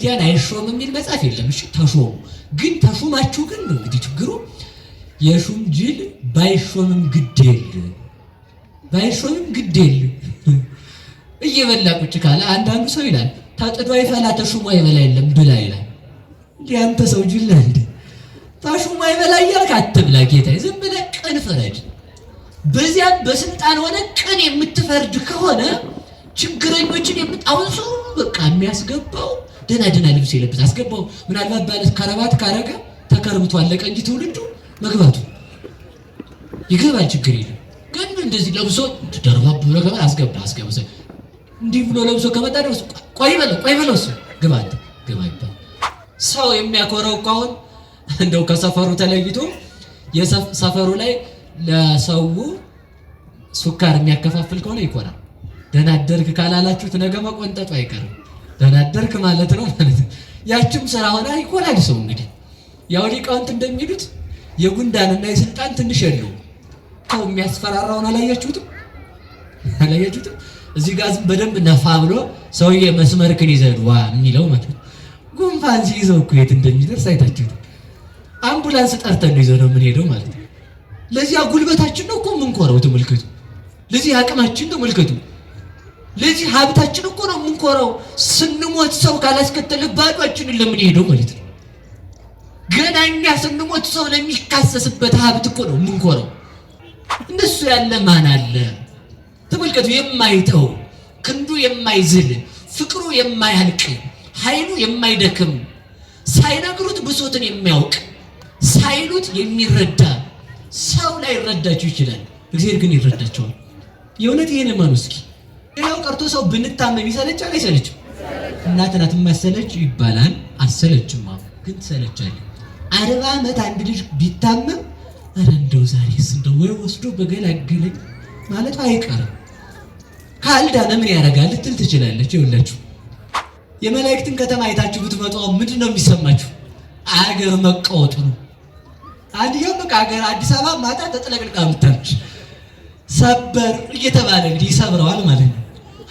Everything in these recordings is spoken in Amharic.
ክርስቲያን አይሾም የሚል መጽሐፍ የለም። እሺ ተሾሙ። ግን ተሾማችሁ ግን ነው እንግዲህ ችግሩ። የሹም ጅል ባይሾምም ግዴል ባይሾምም ግዴል እየበላ ቁጭ ካለ አንዳንዱ ሰው ይላል ታጥዶ አይፈላ ተሹሞ አይበላ የለም ብላ ይላል። እንዲህ አንተ ሰው ጅል ነህ እንዴ? ተሹሞ አይበላ እያልክ አትብላ ጌታዬ። ዝም ብለህ ቅን ፍረድ። በዚያም በስልጣን ሆነ ቅን የምትፈርድ ከሆነ ችግረኞችን አሁን ሰው በቃ የሚያስገባው ደህና ልብስ የለበሰ አስገባው። ምናልባት ባለ ከረባት ካረገ ተከርብቶ አለቀ እንጂ ትውልዱ መግባቱ ይገባል። ችግር የለም። ግን እንደዚህ ለብሶ ደርባብ ብሎ ገባ አስገባ እንዲህ ብሎ ለብሶ ከመጣ ነው ቆይ በለው እሱ ግባ ይባል። ሰው የሚያኮረው አሁን እንደው ከሰፈሩ ተለይቶ የሰፈሩ ላይ ለሰው ሱካር የሚያከፋፍል ከሆነ ይኮራል። ደህና አደርክ ካላላችሁት ነገ መቆንጠጡ አይቀርም። ደህና አደርክ ማለት ነው ማለት ነው። ያችም ስራ ሆና ይኮራል ሰው። እንግዲህ ያው ሊቃውንት እንደሚሉት የጉንዳንና የስልጣን ትንሽ የለው ሰው የሚያስፈራራውን አላያችሁትም? እዚህ ጋር በደንብ ነፋ ብሎ ሰውዬ መስመርክን ይዘህ ዋ የሚለው ማለት ነው። ጉንፋን ሲይዘው እኮ የት እንደሚደርስ አይታችሁት? አምቡላንስ ጠርተን ነው ይዘው ነው የምንሄደው ማለት ነው። ለዚህ ጉልበታችን ነው እኮ የምንኮረው ተመልከቱ። ለዚህ አቅማችን ተመልከቱ። ለዚህ ሀብታችን እኮ ነው የምንኮረው። ስንሞት ሰው ካላስከተለ ባዷችንን ለምንሄደው ማለት ነው። ገና እኛ ስንሞት ሰው ለሚካሰስበት ሀብት እኮ ነው የምንኮረው። እንደሱ ያለ ማን አለ? ተመልከቱ። የማይተው ክንዱ የማይዝል ፍቅሩ የማያልቅ ኃይሉ የማይደክም ሳይነግሩት ብሶትን የሚያውቅ ሳይሉት የሚረዳ ሰው ላይ ይረዳችሁ ይችላል። እግዚአብሔር ግን ይረዳቸዋል። የእውነት ይሄን ማኑ እስኪ ሌላው ቀርቶ ሰው ብንታመም ይሰለቻል አይሰለችም? እናት ናት የማሰለች ይባላል። አሰለችም ግን ትሰለቻለች። 40 ዓመት አንድ ልጅ ቢታመም ኧረ እንደው ዛሬስ እንደው ወይ ወስዶ በገላገለኝ ማለት አይቀርም። ካልዳነ ምን ያደርጋል ልትል ትችላለች። ይኸውላችሁ የመላእክትን ከተማ አይታችሁ ብትመጡ ምንድን ነው የሚሰማችሁ? አገር መቃወጡ ነው። አንዲያው በቃ አገር አዲስ አበባ ማታ ተጥለቅልቃ ምታች ሰበር እየተባለ እንግዲህ ይሰብረዋል ማለት ነው።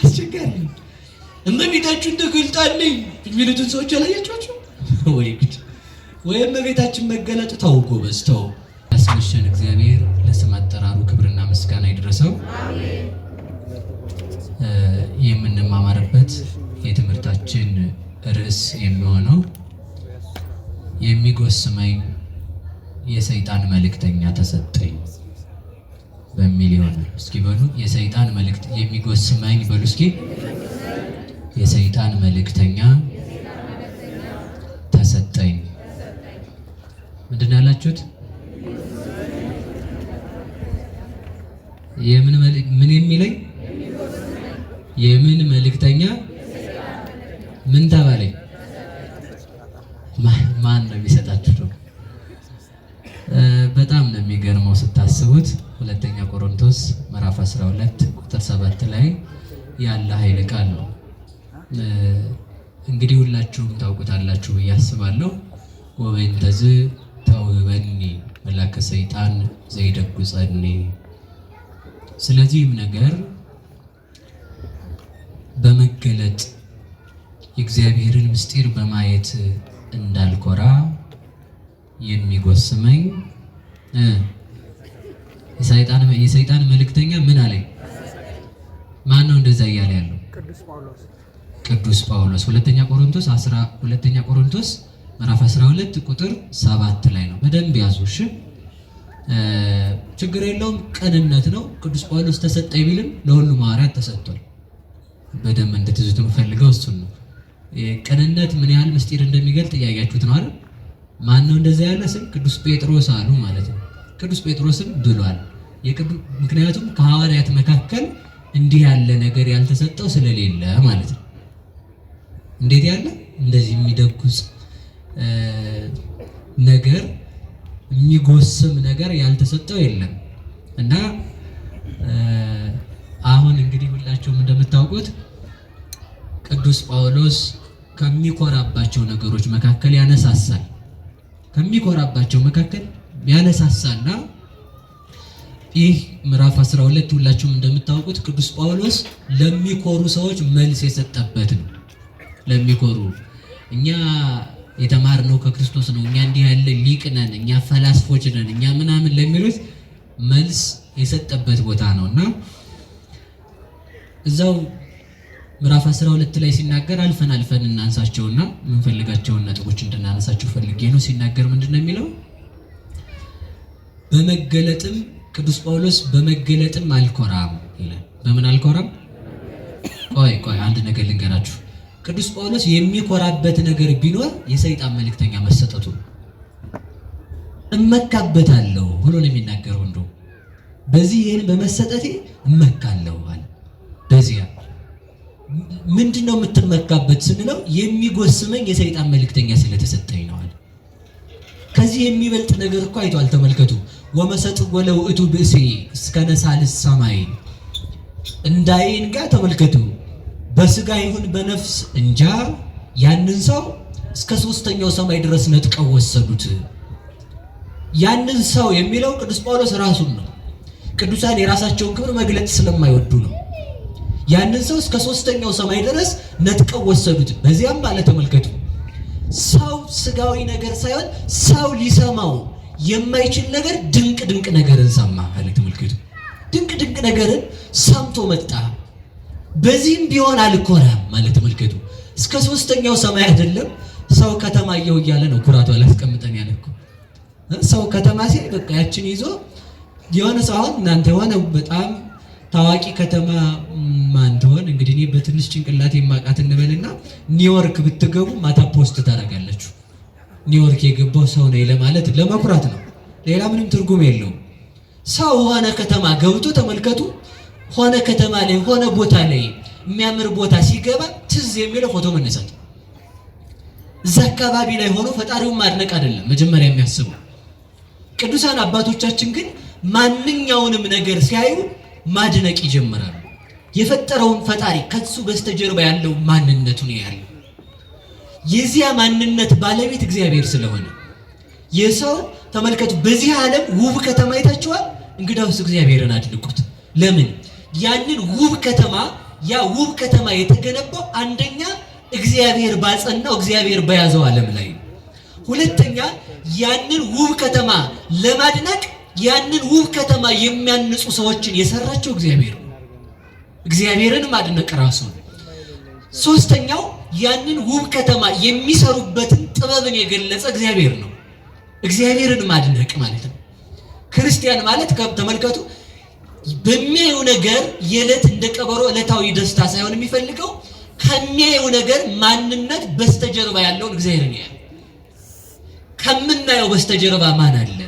አስቸጋሪ ነው። እመቤታችን ተገልጣልኝ የሚሉትን ሰዎች ያላያችኋቸው ወይ ግድ ወይ እመቤታችን መገለጥ ተው ጎበዝ ተው። ያስመሸን እግዚአብሔር ለስም አጠራሩ ክብርና ምስጋና ይድረሰው። አሜን። የምንማማርበት የትምህርታችን ርዕስ የሚሆነው የሚጎስመኝ የሰይጣን መልእክተኛ ተሰጠኝ በሚል ይሆናል። እስኪ በሉ የሰይጣን መልእክት የሚጎስመኝ በሉ እስኪ የሰይጣን መልእክተኛ ተሰጠኝ። ምንድን ነው ያላችሁት? ምን የሚለኝ የምን መልእክተኛ ምን ተባለኝ? ማን ነው የሚሰጣችሁ? በጣም ነው የሚገርመው ስታስቡት። ሁለተኛ ቆሮንቶስ ምዕራፍ 12 ቁጥር 7 ላይ ያለ ኃይለ ቃል ነው። እንግዲህ ሁላችሁም ታውቁታላችሁ ብዬ አስባለሁ። ወበእንተዝ ተውህበኒ መላከ ሰይጣን ዘይደጉጸኒ። ስለዚህም ነገር በመገለጥ የእግዚአብሔርን ምስጢር በማየት እንዳልኮራ የሚጎስመኝ የሰይጣን መልእክተኛ ምን አለኝ? ማን ነው እንደዛ እያለ ያለው? ቅዱስ ጳውሎስ ሁለተኛ ቆሮንቶስ ምዕራፍ 12 ቁጥር 7 ላይ ነው። በደንብ ያዙ እሺ። ችግር የለውም። ቅንነት ነው። ቅዱስ ጳውሎስ ተሰጠኝ ቢልም ለሁሉም ሐዋርያት ተሰጥቷል። በደንብ እንድትይዙት የምፈልገው እሱን ነው። ቅንነት ምን ያህል ምስጢር እንደሚገልጥ እያያችሁት ነው አይደል? ማን ነው እንደዛ ያለ ስም? ቅዱስ ጴጥሮስ አሉ ማለት ነው። ቅዱስ ጴጥሮስም ብሏል። ምክንያቱም ከሐዋርያት መካከል እንዲህ ያለ ነገር ያልተሰጠው ስለሌለ ማለት ነው። እንዴት ያለ እንደዚህ የሚደጉጽ ነገር የሚጎስም ነገር ያልተሰጠው የለም። እና አሁን እንግዲህ ሁላችሁም እንደምታውቁት ቅዱስ ጳውሎስ ከሚኮራባቸው ነገሮች መካከል ያነሳሳል። ከሚኮራባቸው መካከል ያነሳሳና ይህ ምዕራፍ 12 ሁላችሁም እንደምታውቁት ቅዱስ ጳውሎስ ለሚኮሩ ሰዎች መልስ የሰጠበት ነው። ለሚኮሩ እኛ የተማርነው ከክርስቶስ ነው፣ እኛ እንዲህ ያለ ሊቅ ነን፣ እኛ ፈላስፎች ነን፣ እኛ ምናምን ለሚሉት መልስ የሰጠበት ቦታ ነውና እዛው ምዕራፍ 12 ላይ ሲናገር አልፈን እናንሳቸውና የምንፈልጋቸውን ነጥቦች እንድናነሳቸው ፈልጌ ነው። ሲናገር ምንድነው የሚለው? በመገለጥም ቅዱስ ጳውሎስ በመገለጥም አልኮራም ይላል። በምን አልኮራም? ቆይ አንድ ነገር ልንገራችሁ። ቅዱስ ጳውሎስ የሚኮራበት ነገር ቢኖር የሰይጣን መልእክተኛ መሰጠቱ ነው። እመካበታለሁ ብሎ ነው የሚናገረው። እንደው በዚህ ይሄን በመሰጠቴ እመካለሁ አለ። በዚያ ምንድነው የምትመካበት ስንለው የሚጎስመኝ የሰይጣን መልእክተኛ ስለተሰጠኝ ነው አለ። ከዚህ የሚበልጥ ነገር እኮ አይቷል። ተመልከቱ። ወመሰጥ ወለውእቱ ብእሲ እስከ ነሳልስ ሰማይ እንዳይን ጋር ተመልከቱ። በስጋ ይሁን በነፍስ እንጃ ያንን ሰው እስከ 3ኛው ሰማይ ድረስ ነጥቀው ወሰዱት። ያንን ሰው የሚለው ቅዱስ ጳውሎስ ራሱን ነው። ቅዱሳን የራሳቸውን ክብር መግለጽ ስለማይወዱ ነው። ያንን ሰው እስከ 3ኛው ሰማይ ድረስ ነጥቀው ወሰዱት። በዚያም ማለት ተመልከቱ፣ ሰው ስጋዊ ነገር ሳይሆን ሰው ሊሰማው የማይችል ነገር ድንቅ ነገርን ሰማ አለ። ተመልከቱ፣ ድንቅ ነገርን ሰምቶ መጣ። በዚህም ቢሆን አልኮራም ማለት ተመልከቱ። እስከ 3ኛው ሰማይ አይደለም ሰው ከተማ እየው እያለ ነው ኩራቱ አላስቀምጠን ያለ እኮ። ሰው ከተማ ሲል በቃ ያችን ይዞ የሆነ ሰው አሁን እናንተ የሆነ በጣም ታዋቂ ከተማ ማን ትሆን እንግዲህ እኔ በትንሽ ጭንቅላት የማውቃት እንበልና ኒውዮርክ ብትገቡ ማታ ፖስት ታደርጋለችሁ። ኒውዮርክ የገባው ሰው ነው ለማለት ለመኩራት ነው። ሌላ ምንም ትርጉም የለውም። ሰው ሆነ ከተማ ገብቶ ተመልከቱ፣ ሆነ ከተማ ላይ ሆነ ቦታ ላይ የሚያምር ቦታ ሲገባ ትዝ የሚለው ፎቶ መነሳት። እዛ አካባቢ ላይ ሆኖ ፈጣሪውን ማድነቅ አይደለም መጀመሪያ የሚያስበው። ቅዱሳን አባቶቻችን ግን ማንኛውንም ነገር ሲያዩ ማድነቅ ይጀምራሉ። የፈጠረውን ፈጣሪ ከሱ በስተጀርባ ያለው ማንነቱ ነው ያለው። የዚያ ማንነት ባለቤት እግዚአብሔር ስለሆነ የሰው ተመልከቱ፣ በዚህ ዓለም ውብ ከተማ አይታችኋል። እንግዳውስ እግዚአብሔርን አድንቁት። ለምን? ያንን ውብ ከተማ ያ ውብ ከተማ የተገነባው አንደኛ እግዚአብሔር ባጸናው እግዚአብሔር በያዘው ዓለም ላይ፣ ሁለተኛ ያንን ውብ ከተማ ለማድነቅ ያንን ውብ ከተማ የሚያንጹ ሰዎችን የሰራቸው እግዚአብሔር ነው። እግዚአብሔርን ማድነቅ ራሱ ነው። ሶስተኛው ያንን ውብ ከተማ የሚሰሩበትን ጥበብን የገለጸ እግዚአብሔር ነው። እግዚአብሔርን ማድነቅ ማለት ነው። ክርስቲያን ማለት ተመልከቱ፣ በሚያየው ነገር የዕለት እንደ ቀበሮ ዕለታዊ ደስታ ሳይሆን የሚፈልገው ከሚያየው ነገር ማንነት በስተጀርባ ያለውን እግዚአብሔርን ያያል። ከምናየው በስተጀርባ ማን አለ?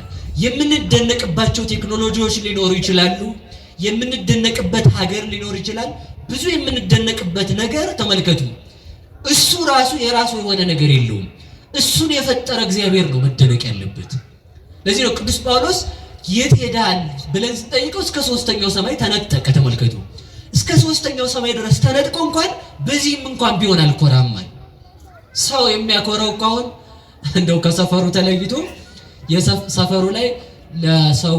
የምንደነቅባቸው ቴክኖሎጂዎች ሊኖሩ ይችላሉ። የምንደነቅበት ሀገር ሊኖር ይችላል። ብዙ የምንደነቅበት ነገር ተመልከቱ፣ እሱ ራሱ የራሱ የሆነ ነገር የለውም። እሱን የፈጠረ እግዚአብሔር ነው መደነቅ ያለበት። ለዚህ ነው ቅዱስ ጳውሎስ የት ሄዳል ብለን ስንጠይቀው እስከ 3ኛው ሰማይ ተነጠቀ። ተመልከቱ፣ እስከ 3ኛው ሰማይ ድረስ ተነጥቆ እንኳን በዚህም እንኳን ቢሆን አልኮራም። ሰው የሚያኮራው ካሁን እንደው ከሰፈሩ ተለይቶ የሰፈሩ ላይ ለሰው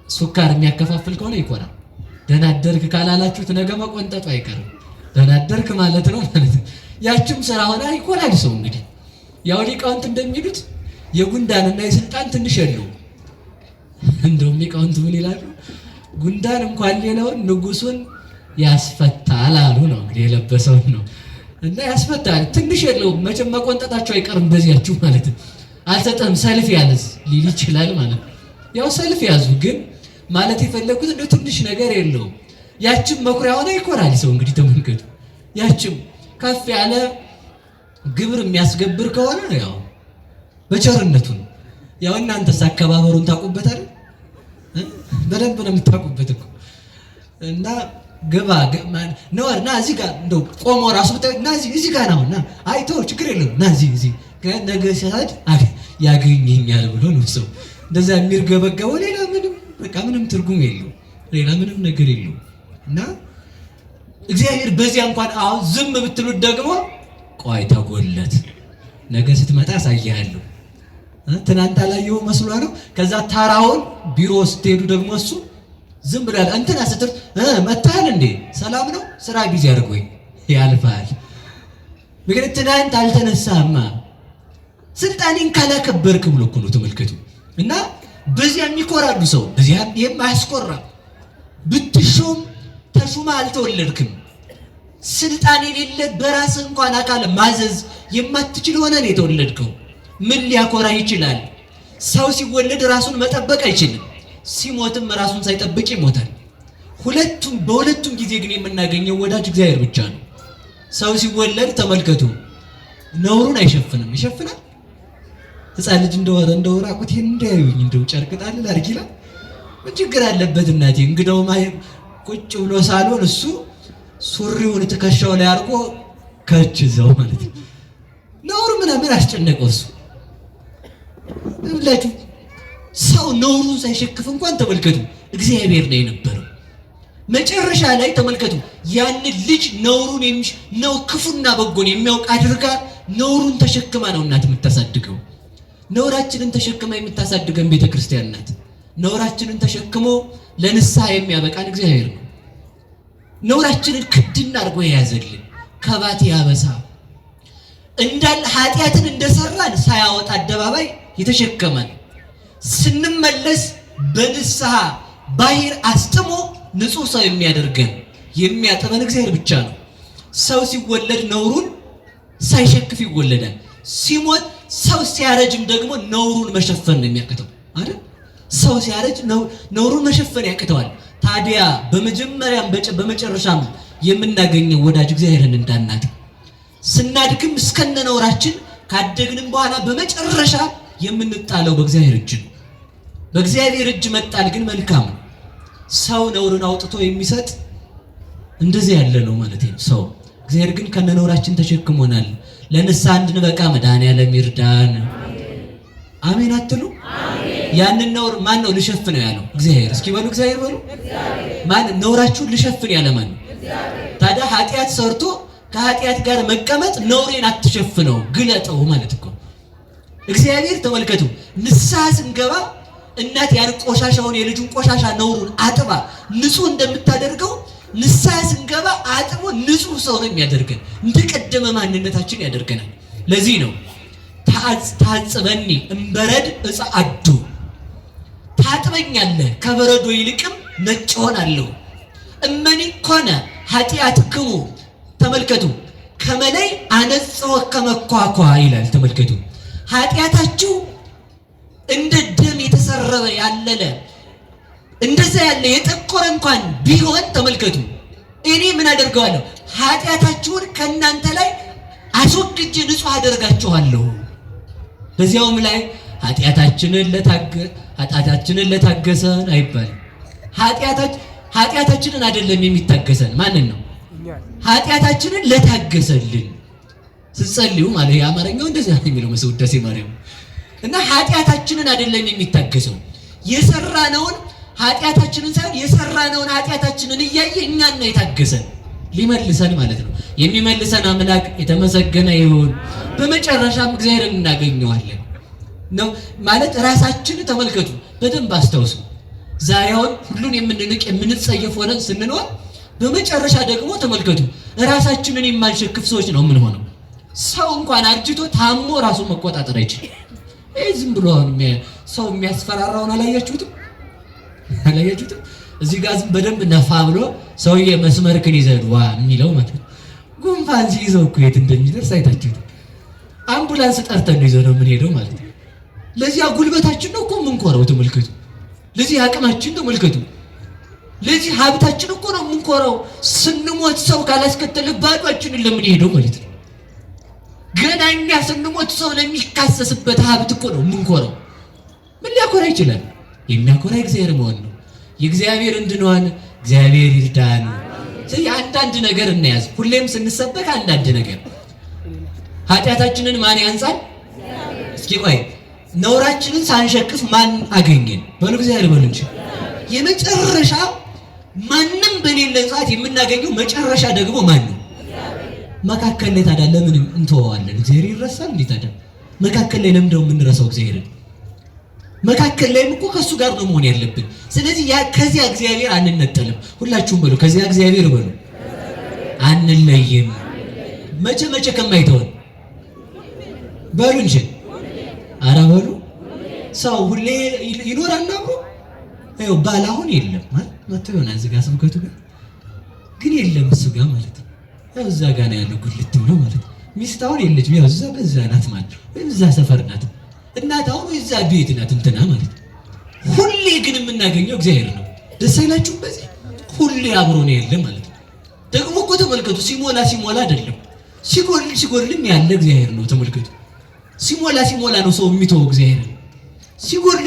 ሱካር የሚያከፋፍል ከሆነ ይኮራል። ደህና አደርክ ካላላችሁት ነገ መቆንጠጡ አይቀርም። ደህና አደርክ ማለት ነው ማለት ነው። ያችም ስራ ሆና ይኮራል ሰው። እንግዲህ ያው ሊቃውንት እንደሚሉት የጉንዳንና የስልጣን ትንሽ የለውም። እንደውም ሊቃውንት ምን ይላሉ? ጉንዳን እንኳን ሌላውን ንጉሱን ያስፈታል አሉ ነው እንግዲህ የለበሰውን ነው እና ያስፈታል። ትንሽ የለውም መቼም መቆንጠጣቸው አይቀርም በዚያችሁ ማለት ነው። አልሰጠም ሰልፍ ያለስ ሊል ይችላል ማለት ነው። ያው ሰልፍ ያዙ ግን ማለት የፈለኩት እንደው ትንሽ ነገር የለውም። ያችም መኩሪያ ሆነ ይኮራል ሰው። እንግዲህ ተመልከቱ፣ ያችም ከፍ ያለ ግብር የሚያስገብር ከሆነ ያው በቸርነቱ ነው። ያው እናንተስ አከባበሩን ታውቁበታል፣ በደንብ ነው የምታውቁበት እኮ እና ገባ ነው እና እዚህ ጋር እንደው ቆሞ ራሱ እና እዚህ ጋር ነው እና አይቶ ችግር የለውም እና እዚህ ነገ ሲያድ ያገኘኛል ብሎ ነው ሰው እንደዛ የሚርገበገበው። ሌላ ምንም በቃ ምንም ትርጉም የለው፣ ሌላ ምንም ነገር የለው። እና እግዚአብሔር በዚያ እንኳን አሁን ዝም ብትሉት ደግሞ ቆይ ተጎለት ነገ ስትመጣ አሳያለሁ። ትናንት አላየው መስሏ ነው። ከዛ ታራውን ቢሮ ስትሄዱ ደግሞ እሱ ዝም ብሏል። እንትና ስትል መታል እንዴ ሰላም ነው ስራ ቢዚ አድርጎኝ ያልፋል። ምክንያት ትናንት አልተነሳህማ ስልጣኔን ካላከበርክ ብሎ እኮ ነው። ተመልከቱ። እና በዚያም ይኮራሉ ሰው በዚያም የማያስቆራ ብትሾም ተሹማ አልተወለድክም። ስልጣን የሌለ በራስህ እንኳን አካል ማዘዝ የማትችል ሆነ ነው የተወለድከው። ምን ሊያኮራ ይችላል? ሰው ሲወለድ ራሱን መጠበቅ አይችልም። ሲሞትም ራሱን ሳይጠብቅ ይሞታል። በሁለቱም ጊዜ ግን የምናገኘው ወዳጅ እግዚአብሔር ብቻ ነው። ሰው ሲወለድ ተመልከቱ ነውሩን አይሸፍንም። ይሸፍናል? ሕፃን ልጅ እንደው ራቁቴን እንዳያዩኝ እንደው ጨርቅ ጣል ላድርግ ይላል። ምን ችግር አለበት እናቴ? እንግዳው ቁጭ ብሎ ሳሎን እሱ ሱሪውን ትከሻው ላይ አድርጎ ከች ዘው ማለት ነው። ነውር ምን አስጨነቀው እሱ? ለላችሁ ሰው ነውሩን ሳይሸክፍ እንኳን ተመልከቱ እግዚአብሔር ነው የነበረው። መጨረሻ ላይ ተመልከቱ ያን ልጅ ነውሩን ነው ክፉና በጎን የሚያውቅ አድርጋ ነውሩን ተሸክማ ነው እናት የምታሳድገው። ነውራችንን ተሸክማ የምታሳድገን ቤተክርስቲያን ናት። ነውራችንን ተሸክሞ ለንስሐ የሚያበቃን እግዚአብሔር ነው። ነውራችንን ክድና አድርጎ የያዘልን ከባት ያበሳ እንዳል ኃጢአትን እንደሰራን ሳያወጣ አደባባይ የተሸከመን ስንመለስ በንስሐ ባህር አስጥሞ ንጹህ ሰው የሚያደርገን የሚያጠበን እግዚአብሔር ብቻ ነው። ሰው ሲወለድ ነውሩን ሳይሸክፍ ይወለዳል። ሲሞት ሰው ሲያረጅም ደግሞ ነውሩን መሸፈን ነው የሚያቅተው አይደል? ሰው ሲያረጅ ነውሩን መሸፈን ያቅተዋል። ታዲያ በመጀመሪያም በመጨረሻም የምናገኘው ወዳጅ እግዚአብሔርን እንዳናት ስናድግም እስከነ ነውራችን ካደግንም በኋላ በመጨረሻ የምንጣለው በእግዚአብሔር እጅ ነው። በእግዚአብሔር እጅ መጣል ግን መልካም ነው። ሰው ነውርን አውጥቶ የሚሰጥ እንደዚህ ያለ ነው ማለት ነው ሰው። እግዚአብሔር ግን ከነ ነውራችን ተሸክሞናል። ለንስሐ እንድንበቃ መድኃኔዓለም ይርዳን። አሜን አትሉ? ያንን ነውር ማን ነው ልሸፍነው ያለው? እግዚአብሔር። እስኪ በሉ እግዚአብሔር በሉ። ማን ነውራችሁን ልሸፍን ያለ ማን ነው? ታዲያ ኃጢአት ሰርቶ ከኃጢአት ጋር መቀመጥ ነውሬን አትሸፍነው ግለጠው ማለት እኮ እግዚአብሔር። ተመልከቱ ንስሐ ስንገባ እናት ያን ቆሻሻውን የልጁን ቆሻሻ ነውሩን አጥባ ንጹህ እንደምታደርገው ንስሐ ስንገባ አጥቦ ንጹህ ሰው ነው የሚያደርገን። እንደቀደመ ማንነታችን ያደርገናል። ለዚህ ነው ታጽበኒ እምበረድ እጻአዱ ታጥበኛለህ ከበረዶ ይልቅም ነጭ ሆናለሁ። እመኒ ኮነ ኃጢአትክሙ ተመልከቱ ከመላይ አነጽሖ ከመኳኳ ይላል። ተመልከቱ ኃጢአታችሁ እንደ ደም የተሰረበ ያለለ እንደዛ ያለ የጠቆረ እንኳን ቢሆን ተመልከቱ እኔ ምን አደርገዋለሁ? ኃጢአታችሁን ከእናንተ ላይ አስወግጄ ንጹህ አደርጋችኋለሁ። በዚያውም ላይ ኃጢአታችንን ለታገሰን አይባልም። ኃጢአታችንን አይደለም የሚታገሰን ማንን ነው? ኃጢአታችንን ለታገሰልን ስትጸልዩ ማለት የአማርኛው እንደዛ ነው የሚለው መስዋዕት ውዳሴ ማርያም እና ኃጢአታችንን አይደለም የሚታገሰው የሰራነውን ኃጢአታችንን ሳይሆን የሰራነውን ኃጢአታችንን እያየ እኛን ነው የታገሰን ሊመልሰን ማለት ነው። የሚመልሰን አምላክ የተመሰገነ ይሁን። በመጨረሻም እግዚአብሔርን እናገኘዋለን ነው ማለት ራሳችን ተመልከቱ በደንብ አስተውሱ። ዛሬውን ሁሉን የምንንቅ የምንጸየፍ ሆነን ስንኖር በመጨረሻ ደግሞ ተመልከቱ ራሳችንን የማንሸክፍ ሰዎች ነው የምንሆነው። ሰው እንኳን አርጅቶ ታሞ ራሱን መቆጣጠር አይችልም። ዝም ብሎ ሰው የሚያስፈራራውን አላያችሁትም? እዚህ ጋር ዝም በደንብ ነፋ ብሎ ሰውዬ መስመርክን ይዘህ ዋ የሚለው ማለት ነው። ጉንፋን ሲይዘው እኮ የት እንደሚደርስ አይታችሁት? አምቡላንስ ጠርተን ነው ይዘው ነው የምንሄደው ማለት ነው። ለዚህ ጉልበታችን ነው እኮ የምንኮረው ተመልከቱ። ለዚህ አቅማችን ተመልከቱ። ለዚህ ሀብታችን እኮ ነው የምንኮረው። ስንሞት ሰው ካላስከተለ ባዷችንን ለምንሄደው ማለት ነው። ገና እኛ ስንሞት ሰው ለሚካሰስበት ሀብት እኮ ነው የምንኮረው። ምን ሊያኮራ ይችላል? የሚያኮራ እግዚአብሔር መሆን ነው። የእግዚአብሔር እንድንሆን እግዚአብሔር ይርዳን። ስለዚህ አንዳንድ ነገር እንያዝ። ሁሌም ስንሰበክ አንዳንድ ነገር ኃጢአታችንን ማን ያንጻል? እስኪ ቆይ ነውራችንን ሳንሸክፍ ማን አገኘን? በሉ እግዚአብሔር በሉ እንጂ የመጨረሻ ማንም በሌለ ሰዓት የምናገኘው መጨረሻ ደግሞ ማን ነው? መካከል ላይ ታዲያ ለምን እንተዋዋለን? እግዚአብሔር ይረሳል እንዴ? ታዲያ መካከል ላይ ለምን ደግሞ የምንረሳው እግዚአብሔርን? መካከል ላይም እኮ ከሱ ጋር ነው መሆን ያለብን። ስለዚህ ከዚያ እግዚአብሔር አንነጠልም። ሁላችሁም በሉ ከዚያ እግዚአብሔር በሉ አንለይም። መቼ ከማይተወን በሉ እንጂ ኧረ በሉ። ሰው ሁሌ ይኖራል አብሮ። ይኸው ባል አሁን የለም ማለት መጥቶ ይሆናል እዚህ ጋር ስብከቱ ግን የለም እሱ ጋር ማለት ነው። ያው እዛ ጋር ነው ያለው ጉልት ብሎ ማለት ነው። ሚስት አሁን የለችም። ያው እዛ በዛ ናት ማለት ወይም እዛ ሰፈር ናት። እናት አሁን እዛ ቤት ናት እንትና ማለት ነው። ሁሌ ግን የምናገኘው እግዚአብሔር ነው። ደስ አይላችሁም? በዚህ ሁሌ አብሮ ነው ያለ ማለት ነው። ደግሞ እኮ ተመልከቱ፣ ሲሞላ አይደለም ሲጎልም ያለ እግዚአብሔር ነው። ተመልከቱ፣ ሲሞላ ነው ሰው የሚተው እግዚአብሔር ነው።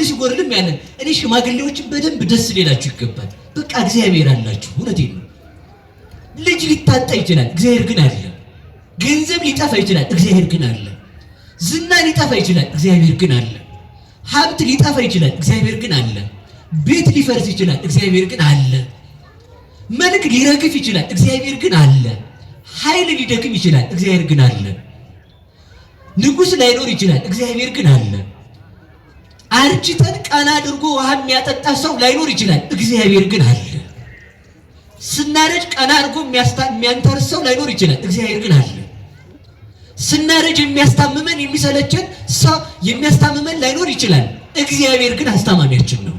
ሲጎልም ያለ። እኔ ሽማግሌዎችን በደንብ ደስ ሊላችሁ ይገባል። በቃ እግዚአብሔር አላችሁ። እውነቴን ነው። ልጅ ሊታጣ ይችላል፣ እግዚአብሔር ግን አለ። ገንዘብ ሊጠፋ ይችላል፣ እግዚአብሔር ግን አለ። ዝና ሊጠፋ ይችላል፣ እግዚአብሔር ግን አለ። ሀብት ሊጠፋ ይችላል፣ እግዚአብሔር ግን አለ። ቤት ሊፈርስ ይችላል፣ እግዚአብሔር ግን አለ። መልክ ሊረግፍ ይችላል፣ እግዚአብሔር ግን አለ። ኃይል ሊደክም ይችላል፣ እግዚአብሔር ግን አለ። ንጉሥ ላይኖር ይችላል፣ እግዚአብሔር ግን አለ። አርጅተን ቀና አድርጎ ውሃ የሚያጠጣ ሰው ላይኖር ይችላል፣ እግዚአብሔር ግን አለ። ስናረጅ ቀና አድርጎ የሚያንተርስ ሰው ላይኖር ይችላል፣ እግዚአብሔር ግን አለ። ስናረጅ የሚያስታምመን የሚሰለቸን ሰው የሚያስታምመን ላይኖር ይችላል፣ እግዚአብሔር ግን አስታማሚያችን ነው።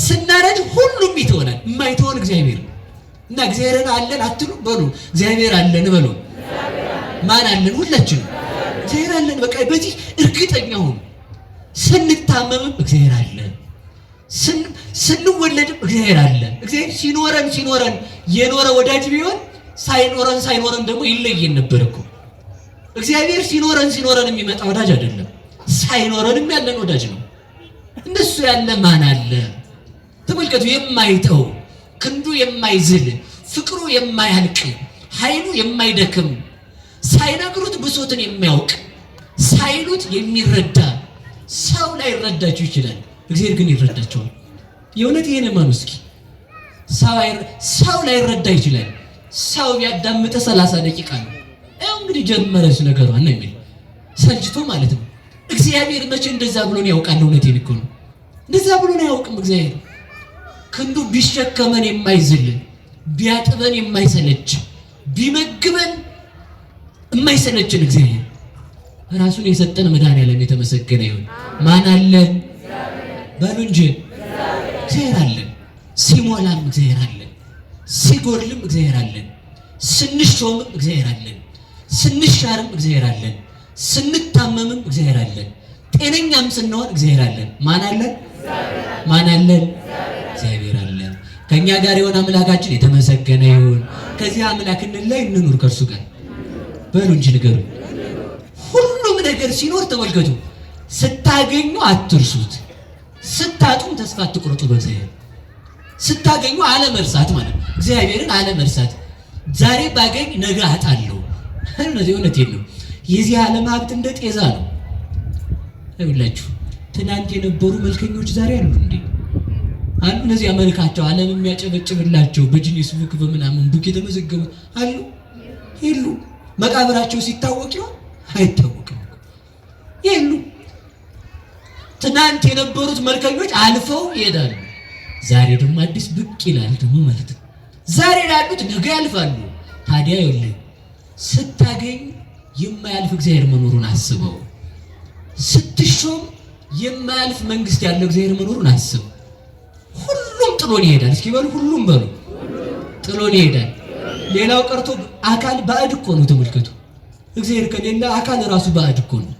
ስናረጅ ሁሉም ይተወናል፣ የማይተወን እግዚአብሔር ነው። እና እግዚአብሔርን አለን አትሉ በሉ፣ እግዚአብሔር አለን በሉ። ማን አለን? ሁላችንም እግዚአብሔር አለን። በቃ በዚህ እርግጠኛ ሁኑ። ስንታመምም እግዚአብሔር አለ፣ ስንወለድም እግዚአብሔር አለ። እግዚአብሔር ሲኖረን የኖረ ወዳጅ ቢሆን ሳይኖረን ደግሞ ይለየን ነበር እኮ። እግዚአብሔር ሲኖረን የሚመጣ ወዳጅ አይደለም፣ ሳይኖረንም ያለን ወዳጅ ነው። እንደሱ ያለ ማን አለ? ተመልከቱ፣ የማይተው ክንዱ የማይዝል ፍቅሩ የማያልቅ ኃይሉ የማይደክም ሳይነግሩት ብሶትን የሚያውቅ ሳይሉት የሚረዳ ሰው ላይ ይረዳችሁ ይችላል፣ እግዚአብሔር ግን ይረዳቸዋል። የእውነት ይሄን ማኑ እስኪ ሰው ላይ ይረዳ ይችላል። ሰው ቢያዳምጠ 30 ደቂቃ ነው። ያው እንግዲህ ጀመረች ነገሯን ነው የሚል ሰልችቶ ማለት ነው። እግዚአብሔር መቼ እንደዛ ብሎን ያውቃል? እውነቴን እኮ ነው። እንደዛ ብሎን አያውቅም እግዚአብሔር። ክንዱ ቢሸከመን የማይዝል ቢያጥበን የማይሰለች ቢመግበን የማይሰለችን እግዚአብሔር ራሱን የሰጠን መድኃኒዓለም የተመሰገነ ይሁን። ማን አለን በሉ እንጂ እግዚአብሔር አለን። ሲሞላም እግዚአብሔር አለን፣ ሲጎድልም እግዚአብሔር አለን፣ ስንሾምም እግዚአብሔር አለን፣ ስንሻርም እግዚአብሔር አለን፣ ስንታመምም እግዚአብሔር አለን፣ ጤነኛም ስንሆን እግዚአብሔር አለን። ማን አለን? እግዚአብሔር አለን። ከኛ ጋር የሆነ አምላካችን የተመሰገነ ይሁን። ከዚህ አምላክ ላይ እንኑር ከእርሱ ጋር በሉ እንጂ ንገሩ። ሁሉም ነገር ሲኖር ተመልከቱ፣ ስታገኙ አትርሱት፣ ስታጡም ተስፋ አትቁረጡ። በእግዚአብሔር ስታገኙ አለመርሳት ማለት ነው። እግዚአብሔርን አለመርሳት። ዛሬ ባገኝ ነገ አጣለሁ። እውነቴን ነው። የዚህ ዓለም ሀብት እንደ ጤዛ ነው። ይኸውላችሁ ትናንት የነበሩ መልከኞች ዛሬ አሉ እንዴ? አሉ። እነዚህ መልካቸው ዓለም የሚያጨበጭብላቸው በጂኒስ ቡክ በምናምን ቡክ የተመዘገቡ አሉ የሉ? መቃብራቸው ሲታወቅ ይሆን? አይታወቅም። የሉ። ትናንት የነበሩት መልከኞች አልፈው ይሄዳሉ። ዛሬ ደግሞ አዲስ ብቅ ይላል ደግሞ ማለት ነው። ዛሬ ላሉት ነገ ያልፋሉ። ታዲያ ይኸውልህ ስታገኝ የማያልፍ እግዚአብሔር መኖሩን አስበው። ስትሾም የማያልፍ መንግስት ያለው እግዚአብሔር መኖሩን አስብ። ሁሉም ጥሎን ይሄዳል። እስኪ በሉ ሁሉም በሉ ጥሎን ይሄዳል። ሌላው ቀርቶ አካል ባዕድ እኮ ነው። ተመልከቱ፣ እግዚአብሔር ከሌለ አካል ራሱ ባዕድ እኮ ነው።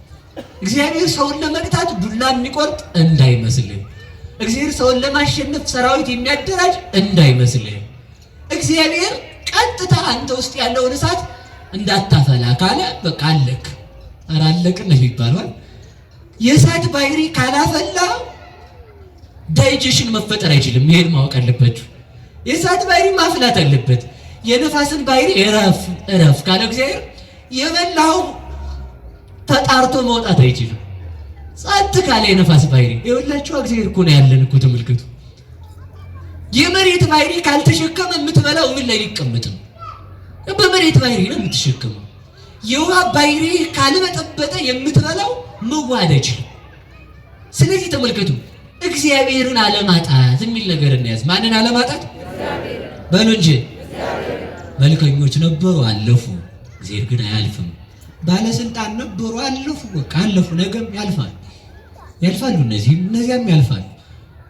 እግዚአብሔር ሰውን ለመቅጣት ዱላ የሚቆርጥ እንዳይመስልህ። እግዚአብሔር ሰውን ለማሸነፍ ሰራዊት የሚያደራጅ እንዳይመስልህ። እግዚአብሔር ቀጥታ አንተ ውስጥ ያለውን እሳት እንዳታፈላ ካለ በቃ አለቅ። ኧረ አለቅን ነው የሚባለው። የእሳት ባህሪ ካላፈላ ዳይጀሽን መፈጠር አይችልም። ይሄን ማወቅ አለባችሁ። የእሳት ባህሪ ማፍላት አለበት። የነፋስን ባህሪ እረፍ ካለ እግዚአብሔር የበላው ተጣርቶ መውጣት አይችልም። ጸጥ ካለ የነፋስ ባህሪ ይኸውላችሁ እግዚአብሔር እኮ ነው ያለን እኮ ተመልከቱ። የመሬት ባህሪ ካልተሸከመ የምትበላው ምን ላይ ሊቀመጥ ነው? በመሬት ባህሪ ነው የምትሸከመው። የውሃ ባህሪ ካልበጠበጠ የምትበላው መዋሃድ አይችልም። ስለዚህ ተመልከቱ እግዚአብሔርን አለማጣት የሚል ነገር እናያዝ። ማንን አለማጣት በሉ እንጂ። መልከኞች ነበሩ አለፉ፣ እግዚአብሔር ግን አያልፍም። ባለስልጣን ነበሩ፣ አለፉ፣ በቃ አለፉ። ነገም ያልፋሉ፣ እነዚያም ያልፋሉ።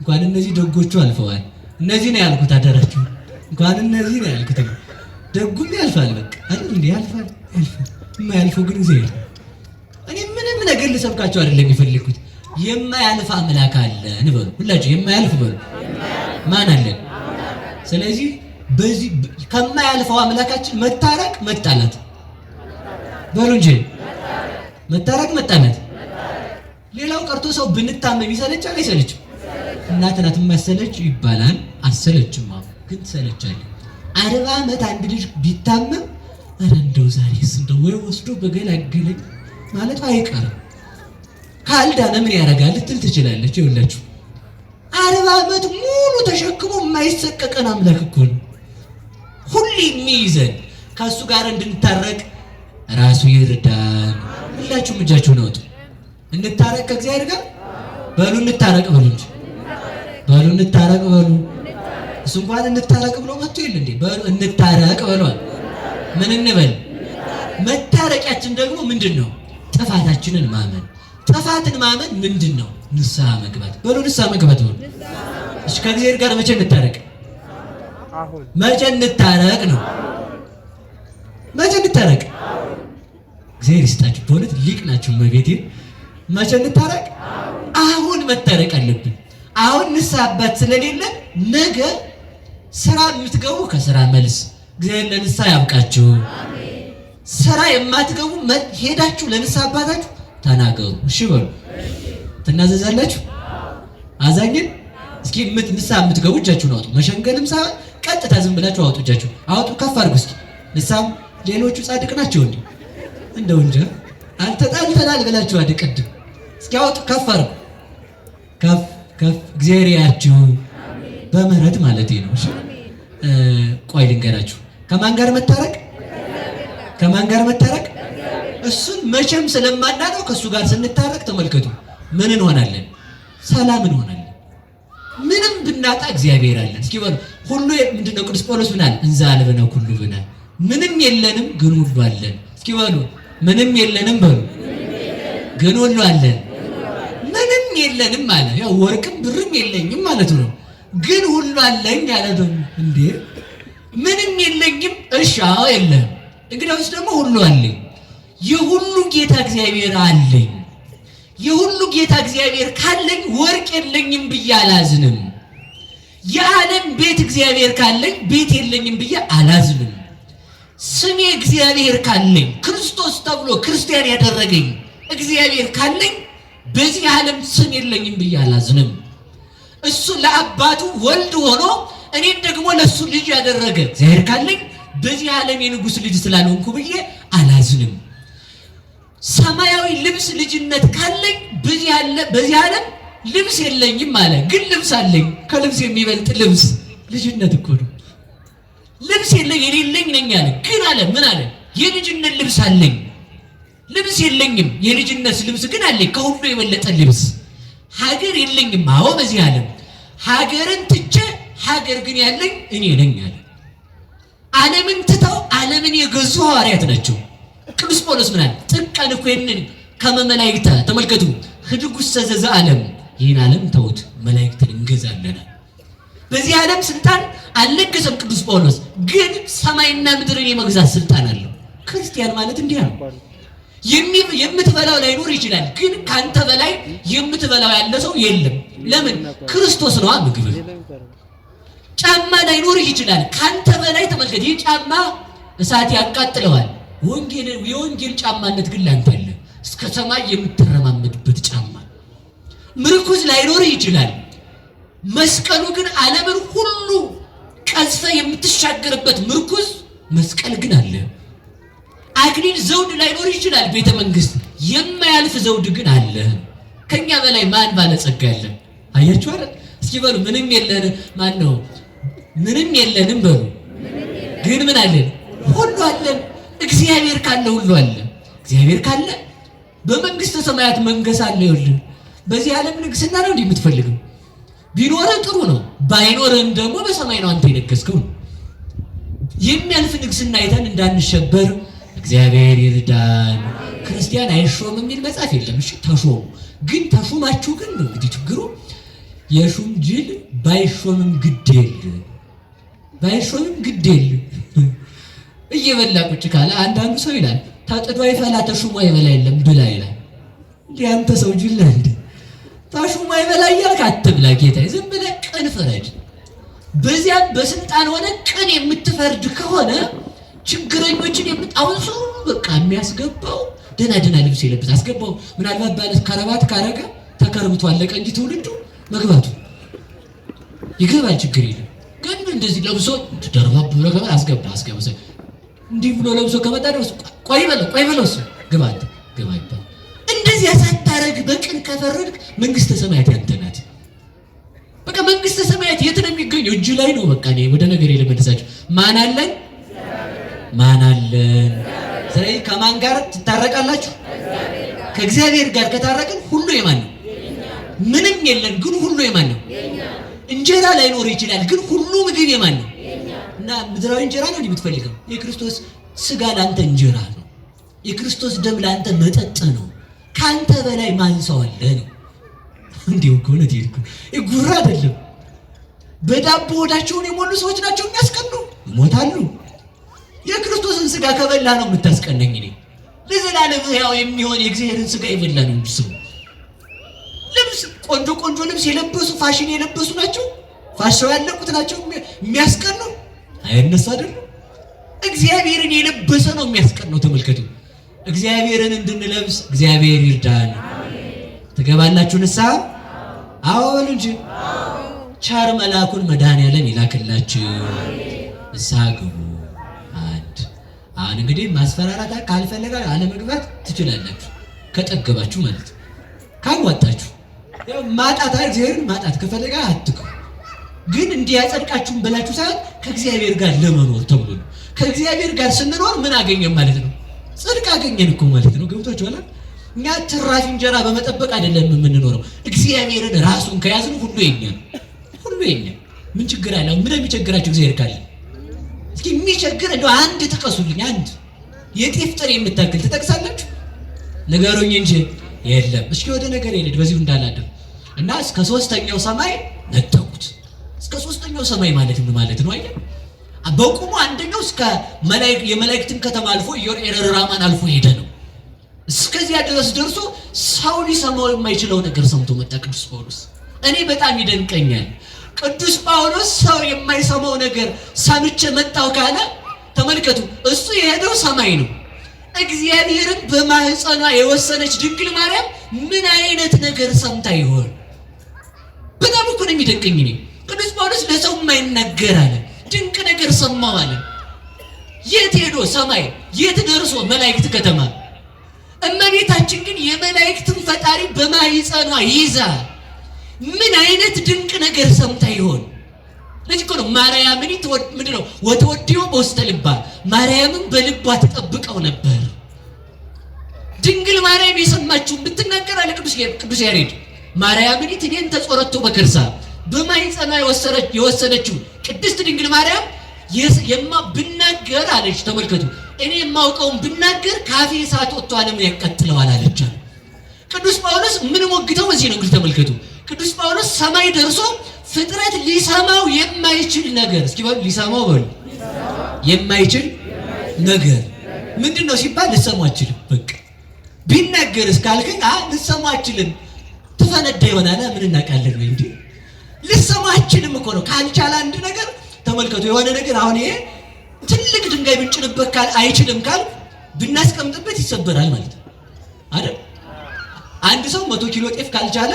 እንኳን እነዚህ ደጎቹ አልፈዋል። እነዚህ ነው ያልኩት፣ አደራችሁ። እንኳን እነዚህ ነው ያልኩት። ደጉም ያልፋል፣ በቃ አይደል እንዴ? ያልፋል። የማያልፈው ግን እግዚአብሔር። እኔ ምንም ነገር ልሰብካቸው አይደለም የፈለኩት። የማያልፍ አምላክ አለን በሉ ሁላችሁ። የማያልፍ በሉ ማን አለን? ስለዚህ በዚህ ከማያልፈው አምላካችን መታረቅ መጣላት በሉ እንጂ መታረቅ መጣላት። ሌላው ቀርቶ ሰው ብንታመም ይሰለቻል አይሰለችም? እናት ናት የማሰለች ይባላል። አሰለችማ ግን ትሰለቻለች። 40 ዓመት አንድ ልጅ ቢታመም ኧረ እንደው ዛሬስ እንደው ወይ ወስዶ በገላገለኝ ማለት አይቀርም። ካልዳነ ምን ያደርጋል ልትል ትችላለች። ይኸውላችሁ 40 ዓመት ሙሉ ተሸክሞ የማይሰቀቀን አምላክ እኮ ነው። ሁሌ የሚይዘን ከእሱ ጋር እንድንታረቅ ራሱ ይርዳን። ሁላችሁም እጃችሁን አውጡ። እንታረቅ ከእግዚአብሔር ጋር በሉ። እንታረቅ በሉ እንጂ በሉ። እንታረቅ በሉ። እሱ እንኳን እንታረቅ ብሎ መጥቶ የለ እንዴ? በሉ እንታረቅ በሏል። ምን እንበል? መታረቂያችን ደግሞ ምንድን ነው? ጥፋታችንን ማመን። ጥፋትን ማመን ምንድን ነው? ንስሐ መግባት በሉ። ንስሐ መግባት በሉ። እሺ ከእግዚአብሔር ጋር መቼ እንታረቅ? መቼ እንታረቅ ነው? መቼ እንታረቅ? እግዚአብሔር ይስጣችሁ፣ በእውነት ሊቅ ናችሁ። መቤቴ መቼ እንታረቅ? አሁን መታረቅ አለብን። አሁን ንስሐ አባት ስለሌለን ነገ ስራ የምትገቡ ከስራ መልስ እግዚአብሔር ለንስሐ ያብቃችሁ። ስራ የማትገቡ ሄዳችሁ ለንስሐ አባታችሁ ተናገሩ። እሺ በሉ። ትናዘዛላችሁ? አዛኝን እስኪ ንስሐ የምትገቡ እጃችሁን አውጡ። መሸንገልም ሳይሆን ቀጥታ ዝም ብላችሁ አውጡ። እጃችሁ አውጡ፣ ከፍ አድርጉ እስኪ። ንስሐም ሌሎቹ ጻድቅ ናቸው እንዴ? እንደው እንጃ አልተጣልተናል ብላችሁ አድቅድም እስኪ አውጡ፣ ከፍ አድርጉ። ከፍ እግዚአብሔር ያችሁ በምህረት ማለት ነው። እሺ ቆይ ልንገራችሁ። ከማን ጋር መታረቅ? ከማን ጋር መታረቅ? እሱን መቼም ስለማናውቀው ከእሱ ጋር ስንታረቅ ተመልከቱ ምን እንሆናለን? ሰላም እንሆናለን። ምንም ብናጣ እግዚአብሔር አለን። እስኪ በሉ ሁሉ ምንድነው? ቅዱስ ጳውሎስ ብናል እንዛ አልበነ ሁሉ ብናል ምንም የለንም ግን ሁሉ አለን። እስኪ በሉ ምንም የለንም በሉ ግን ሁሉ አለን። ምንም የለንም ማለት ያው ወርቅም ብርም የለኝም ማለት ነው። ግን ሁሉ አለኝ ማለት ነው እንዴ? ምንም የለኝም። እሺ አዎ የለም። እንግዲያውስ ደግሞ ሁሉ አለኝ። የሁሉ ጌታ እግዚአብሔር አለኝ። የሁሉ ጌታ እግዚአብሔር ካለኝ ወርቅ የለኝም ብዬ አላዝንም። የዓለም ቤት እግዚአብሔር ካለኝ ቤት የለኝም ብዬ አላዝንም። ስሜ እግዚአብሔር ካለኝ ክርስቶስ ተብሎ ክርስቲያን ያደረገኝ እግዚአብሔር ካለኝ በዚህ ዓለም ስም የለኝም ብዬ አላዝንም። እሱ ለአባቱ ወልድ ሆኖ እኔን ደግሞ ለሱ ልጅ ያደረገ እግዚአብሔር ካለኝ በዚህ ዓለም የንጉሥ ልጅ ስላልሆንኩ ብዬ አላዝንም። ሰማያዊ ልብስ ልጅነት ካለኝ በዚህ ዓለም ልብስ የለኝም አለ። ግን ልብስ አለኝ። ከልብስ የሚበልጥ ልብስ ልጅነት እኮ ነው። ልብስ የሌለኝ ነኝ አለ። ግን አለ ምን አለ? የልጅነት ልብስ አለኝ። ልብስ የለኝም፣ የልጅነት ልብስ ግን አለኝ። ከሁሉ የበለጠ ልብስ። ሀገር የለኝም። አዎ በዚህ ዓለም ሀገርን ትቼ ሀገር ግን ያለኝ እኔ ነኝ አለ። ዓለምን ትተው ዓለምን የገዙ ሐዋርያት ናቸው። ቅዱስ ጳውሎስ ምን አለ? ጥቀን ኮይንን ከመመላእክት ተመልከቱ ህድጉስ ዘዘ ዓለም ይህን ዓለም ተውት መላእክትን እንገዛለን። በዚህ ዓለም ስልጣን አልለገሰም ቅዱስ ጳውሎስ፣ ግን ሰማይና ምድርን የመግዛት ስልጣን አለው። ክርስቲያን ማለት እንዲህ ነው። የምትበላው ላይኖር ይችላል፣ ግን ካንተ በላይ የምትበላው ያለ ሰው የለም። ለምን? ክርስቶስ ነዋ ምግብ። ጫማ ላይኖር ይችላል፣ ካንተ በላይ ተመልከት። ይህ ጫማ እሳት ያቃጥለዋል። የወንጌል ጫማነት ግን ላንተ አለ፣ እስከ ሰማይ የምትረማመድበት ጫማ። ምርኩዝ ላይኖር ይችላል፣ መስቀሉ ግን ዓለምን ሁሉ ቀዝፈ የምትሻገርበት ምርኩዝ መስቀል ግን አለ። አክሊል ዘውድ ላይኖር ይችላል፣ ቤተ መንግስት የማያልፍ ዘውድ ግን አለ። ከኛ በላይ ማን ባለጸጋ ያለ? አያችሁ አይደል? እስኪ በሉ ምንም የለን። ማን ነው? ምንም የለንም በሉ። ግን ምን አለን? ሁሉ አለን። እግዚአብሔር ካለ ሁሉ አለ። እግዚአብሔር ካለ በመንግስተ ሰማያት መንገስ አለ። ይኸውልህ በዚህ ዓለም ንግስና ነው እንዴ የምትፈልገው? ቢኖርህ ጥሩ ነው፣ ባይኖርህም ደግሞ በሰማይ ነው አንተ የነገስከው። የሚያልፍ ንግስና አይተን እንዳንሸበር እግዚአብሔር ይርዳን። ክርስቲያን አይሾም የሚል መጽሐፍ የለም። እሺ ተሾሙ። ግን ተሾማችሁ ግን ነው እንግዲህ ችግሩ። የሹም ጅል ባይሾምም ግድ የለ ባይሾምም ግድ የለ እየበላ ቁጭ ካለ አንዳንዱ ሰው ይላል ታጥዶ አይፈላ ተሹሞ አይበላ የለም ብላ ይላል። እንዴ አንተ ሰው ጅል ነህ እንዴ? ተሹሞ አይበላ እያልክ አትብላ ጌታዬ። ዝም ብለህ ቅን ፍረድ። በዚያም በስልጣን ሆነ ቅን የምትፈርድ ከሆነ ችግረኞችን የምጣውን ሰው በቃ የሚያስገባው ደህና ልብስ የለበሰ አስገባው። ምናልባት ባለ ከረባት ካረገ ተከርብቶ አለቀ እንጂ ትውልዱ መግባቱ ይገባል፣ ችግር የለም። ግን እንደዚህ ለብሶ ተደርባብ ብሎ ገባ አስገባ እንዲህ ብሎ ለብሶ ከመጣ ነው ቆይ በለው እሱ ግባ ይባል። እንደዚህ ያሳታረግ በቅን ከፈረድክ መንግስተ ሰማያት ያንተ ናት። በቃ መንግስተ ሰማያት የት ነው የሚገኘው? እጅ ላይ ነው። በቃ እኔ ወደ ነገር የለመደሳችሁ ማን አለን? ስለዚህ ከማን ጋር ትታረቃላችሁ? ከእግዚአብሔር ጋር ከታረቅን ሁሉ የማን ነው? ምንም የለን ግን ሁሉ የማን ነው? እንጀራ ላይኖር ይችላል ግን ሁሉ ምግብ የማን ነው? እና ምድራዊ እንጀራ ነው የምትፈልገው? የክርስቶስ ስጋ ለአንተ እንጀራ ነው። የክርስቶስ ደም ለአንተ መጠጥ ነው። ካንተ በላይ ማን ሰው አለ ነው? እንዲሁ ከሆነት ይልኩ ጉራ አይደለም። በዳቦ ሆዳቸውን የሞሉ ሰዎች ናቸው የሚያስቀኑ፣ ይሞታሉ። የክርስቶስን ስጋ ከበላ ነው የምታስቀነኝ። እኔ ለዘላለም ሕያው የሚሆን የእግዚአብሔርን ስጋ ይበላ ነው እንጂ ሰው ልብስ ቆንጆ ልብስ የለበሱ ፋሽን የለበሱ ናቸው፣ ፋሽው ያለቁት ናቸው የሚያስቀኑ። አይነሳ አይደለም። እግዚአብሔርን የለበሰ ነው የሚያስቀነው። ተመልከቱ። እግዚአብሔርን እንድንለብስ እግዚአብሔር ይርዳን። ትገባላችሁ ንስሐ? አዎ በሉ እንጂ። ቸር መልአኩን መድኃኔዓለም ይላክላችሁ። ንስሐ ግቡ። አሁን እንግዲህ ማስፈራራት ካልፈለጋ አለመግባት ትችላላችሁ፣ ከጠገባችሁ ማለት ነው። ካዋጣችሁ ያው ማጣት እግዚአብሔርን ማጣት ከፈለጋ አትኩ። ግን እንዲያጸድቃችሁም ብላችሁ ሳይሆን ከእግዚአብሔር ጋር ለመኖር ተብሎ ነው። ከእግዚአብሔር ጋር ስንኖር ምን አገኘን ማለት ነው? ጽድቅ አገኘን እኮ ማለት ነው። ገብቷችኋል? እኛ ትራፊ እንጀራ በመጠበቅ አይደለም የምንኖረው። እግዚአብሔርን ራሱን ከያዝን ሁሉ የኛ ነው። ሁሉ የኛ። ምን ችግር አለ? ምን የሚቸግራችሁ እግዚአብሔር ካለ? እስኪ የሚቸግር እንደው አንድ ጥቀሱልኝ። አንድ የጤፍ ጥሬ የምታክል ትጠቅሳላችሁ? ንገሩኝ እንጂ የለም። እስኪ ወደ ነገር ይሄድ በዚሁ እንዳላደር እና እስከ ሶስተኛው ሰማይ ነጠቁት። እስከ ሶስተኛው ሰማይ ማለት ምን ማለት ነው? አየህ፣ በቁሙ አንደኛው እስከ የመላእክትን ከተማ አልፎ ኢዮር ራማን አልፎ ሄደ ነው። እስከዚያ ድረስ ደርሶ ሰው ሊሰማው የማይችለው ነገር ሰምቶ መጣ ቅዱስ ጳውሎስ። እኔ በጣም ይደንቀኛል። ቅዱስ ጳውሎስ ሰው የማይሰማው ነገር ሰምቼ መጣው ካለ ተመልከቱ፣ እሱ የሄደው ሰማይ ነው። እግዚአብሔርን በማህፀኗ የወሰነች ድንግል ማርያም ምን አይነት ነገር ሰምታ ይሆን? በጣም እኮ ነው የሚደንቀኝ። እኔ ቅዱስ ጳውሎስ ለሰው የማይናገር አለ፣ ድንቅ ነገር ሰማው አለ። የት ሄዶ ሰማይ? የት ደርሶ መላእክት ከተማ? እመቤታችን ግን የመላእክትን ፈጣሪ በማህፀኗ ይዛ ምን አይነት ድንቅ ነገር ሰምታ ይሆን? ለዚህ እኮ ነው ማርያምን ምንድነው ወተወዲዮ በውስተ ልባ፣ ማርያምን በልቧ ተጠብቀው ነበር። ድንግል ማርያም የሰማችውን ብትናገር አለ ቅዱስ ያሬድ፣ ማርያምን እኔን ተጾረቶ በከርሳ በማህፀኗ የወሰነችው ቅድስት ድንግል ማርያም ብናገር አለች። ተመልከቱ፣ እኔ የማውቀውን ብናገር ካፌ እሳት ወጥቶ ዓለምን ያቃጥለዋል አለች። ቅዱስ ጳውሎስ ምን ሞግተው በዚህ ነው እንግዲህ ተመልከቱ። ቅዱስ ጳውሎስ ሰማይ ደርሶ ፍጥረት ሊሰማው የማይችል ነገር፣ እስኪ በሉ ሊሰማው በሉ የማይችል ነገር ምንድነው ሲባል ልሰማው አችልም። በቃ ቢናገር እስካልከኝ ልሰማው አችልም፣ ትፈነዳ ይሆናል። ምን እናውቃለን ወይ እንዴ? ልሰማው አችልም እኮ ነው። ካልቻለ አንድ ነገር ተመልከቱ፣ የሆነ ነገር አሁን ይሄ ትልቅ ድንጋይ ብንጭንበት አይችልም ካል ብናስቀምጥበት ይሰበራል ማለት ነው አይደል? አንድ ሰው 100 ኪሎ ጤፍ ካልቻለ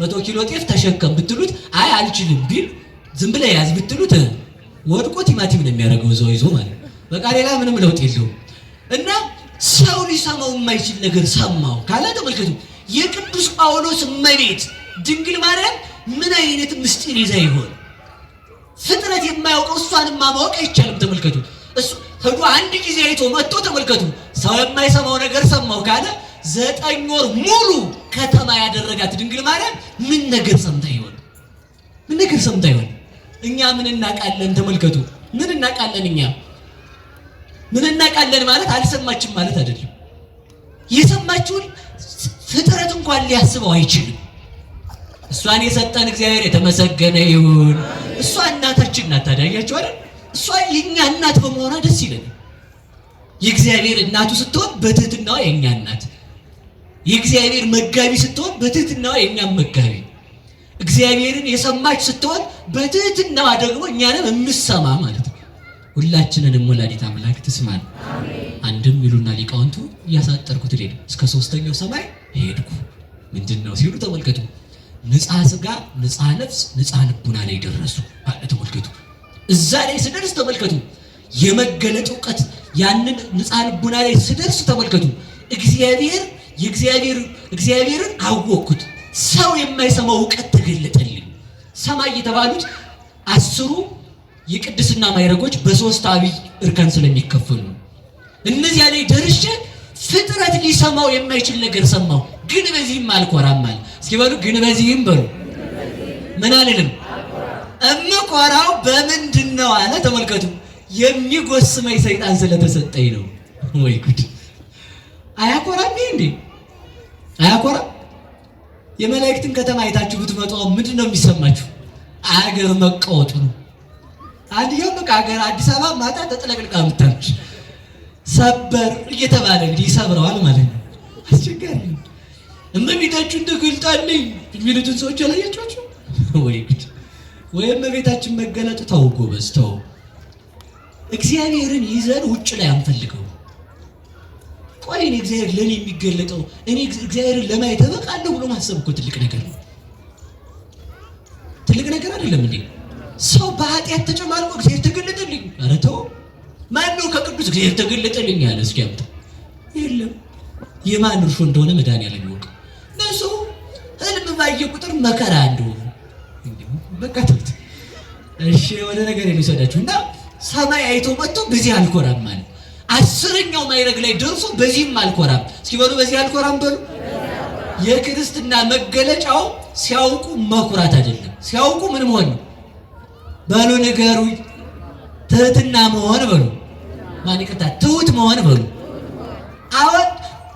100 ኪሎ ጤፍ ተሸከም ብትሉት አልችልም ቢል ዝም ብለህ ያዝ ብትሉት ወድቆ ቲማቲም ነው የሚያደርገው እዛው ይዞ ማለት ነው። በቃ ሌላ ምንም ለውጥ የለውም። እና ሰው ሊሰማው የማይችል ነገር ሰማው ካለ ተመልከቱ፣ የቅዱስ ጳውሎስ እመቤት ድንግል ማርያም ምን አይነት ምስጢር ይዛ ይሆን? ፍጥረት የማያውቀው እሷንማ ማወቅ አይቻልም። ተመልከቱ፣ እሱ ሄዶ አንድ ጊዜ አይቶ መጥቶ ተመልከቱ፣ ሰው የማይሰማው ነገር ሰማው ካለ 9 ወር ሙሉ ከተማ ያደረጋት ድንግል ማርያም ምን ነገር ሰምታ ይሆን? ምን ነገር ሰምታ ይሆን? እኛ ምን እናውቃለን? ተመልከቱ፣ ምን እናውቃለን? እኛ ምን እናውቃለን ማለት አልሰማችም ማለት አይደለም። የሰማችውን ፍጥረት እንኳን ሊያስበው አይችልም። እሷን የሰጠን እግዚአብሔር የተመሰገነ ይሁን። እሷ እናታችን ናት። ታዲያያችሁ አይደል? እሷ የኛ እናት በመሆኗ ደስ ይለናል። የእግዚአብሔር እናቱ ስትሆን በትህትናዋ የኛ እናት፣ የእግዚአብሔር መጋቢ ስትሆን በትህትናዋ የኛም መጋቢ፣ እግዚአብሔርን የሰማች ስትሆን በትህትናዋ ደግሞ እኛንም የምትሰማ ማለት ነው። ሁላችንንም ወላዲተ አምላክ ትስማን። አንድም ይሉና ሊቃውንቱ እያሳጠርኩት ሄደ እስከ 3ኛው ሰማይ ሄድኩ። ምንድነው ሲሉ ተመልከቱ። ንጽሐ ሥጋ፣ ንጽሐ ነፍስ፣ ንጽሐ ልቡና ላይ ደረሱ አለ። ተመልከቱ። እዛ ላይ ስደርስ ተመልከቱ የመገለጥ እውቀት ያንን ንጽሐ ልቡና ላይ ስደርስ ተመልከቱ እግዚአብሔርን አወቅኩት። ሰው የማይሰማው እውቀት ተገለጠልኝ። ሰማይ የተባሉት 10 የቅድስና ማዕረጎች በ3 አብይ እርከን ስለሚከፈሉ እነዚያ ላይ ደርሼ ፍጥረት ሊሰማው የማይችል ነገር ሰማው። ግን በዚህም አልኮራም አለ። እስኪ በሉ ግን በዚህም በሉ ምን አልልም እምኮራው በምንድን ነው አለ። ተመልከቱ የሚጎስመኝ ሰይጣን ስለተሰጠኝ ነው። ወይ ጉድ! አያኮራም እንዴ? አያኮራም? የመላእክትን ከተማ አይታችሁ ብትመጡ ምንድን ነው የሚሰማችሁ? አገር መቃወጡ ነው። አንዲያው በቃ አገር አዲስ አበባ ማታ ተጥለቅልቃ ምታች ሰበር እየተባለ እንግዲህ ይሰብረዋል ማለት ነው። አስቸጋሪ ነው። እመቤታችን ተገልጣልኝ የሚሉትን ሰዎች አላያችኋቸው ወይ ጉድ! ወይ እመቤታችን መገለጡ ተው ጎበዝ ተው። እግዚአብሔርን ይዘን ውጭ ላይ አንፈልገው። ቆይ እኔ እግዚአብሔር ለኔ የሚገለጠው እኔ እግዚአብሔርን ለማየት እበቃለሁ ብሎ ማሰብ እኮ ትልቅ ነገር ነው። ትልቅ ነገር አይደለም እንዴ? ሰው በኃጢአት ተጨማልቆ እግዚአብሔር ተገለጠልኝ፣ ኧረ ተው። ማነው ከቅዱስ እግዚአብሔር ተገለጠልኝ ያለ? እስኪ አምጣ። የለም። የማን እርሾ እንደሆነ መድኃኒዓለም ይወቅ። ለሱ ህልም ባየ ቁጥር መከራ እንደሆነ በቃ ተውት። እሺ ወደ ነገር ልውሰዳችሁ እና ሰማይ አይቶ መጥቶ በዚህ አልኮራም ማለት 10ኛው ማዕረግ ላይ ደርሶ በዚህም አልኮራም። እስኪ በሉ በዚህ አልኮራም በሉ። የክርስትና መገለጫው ሲያውቁ መኩራት አይደለም። ሲያውቁ ምን መሆን ነው? በሉ ንገሩኝ። ትህትና መሆን በሉ። ማን ይቀጣ? ትሁት መሆን በሉ። አሁን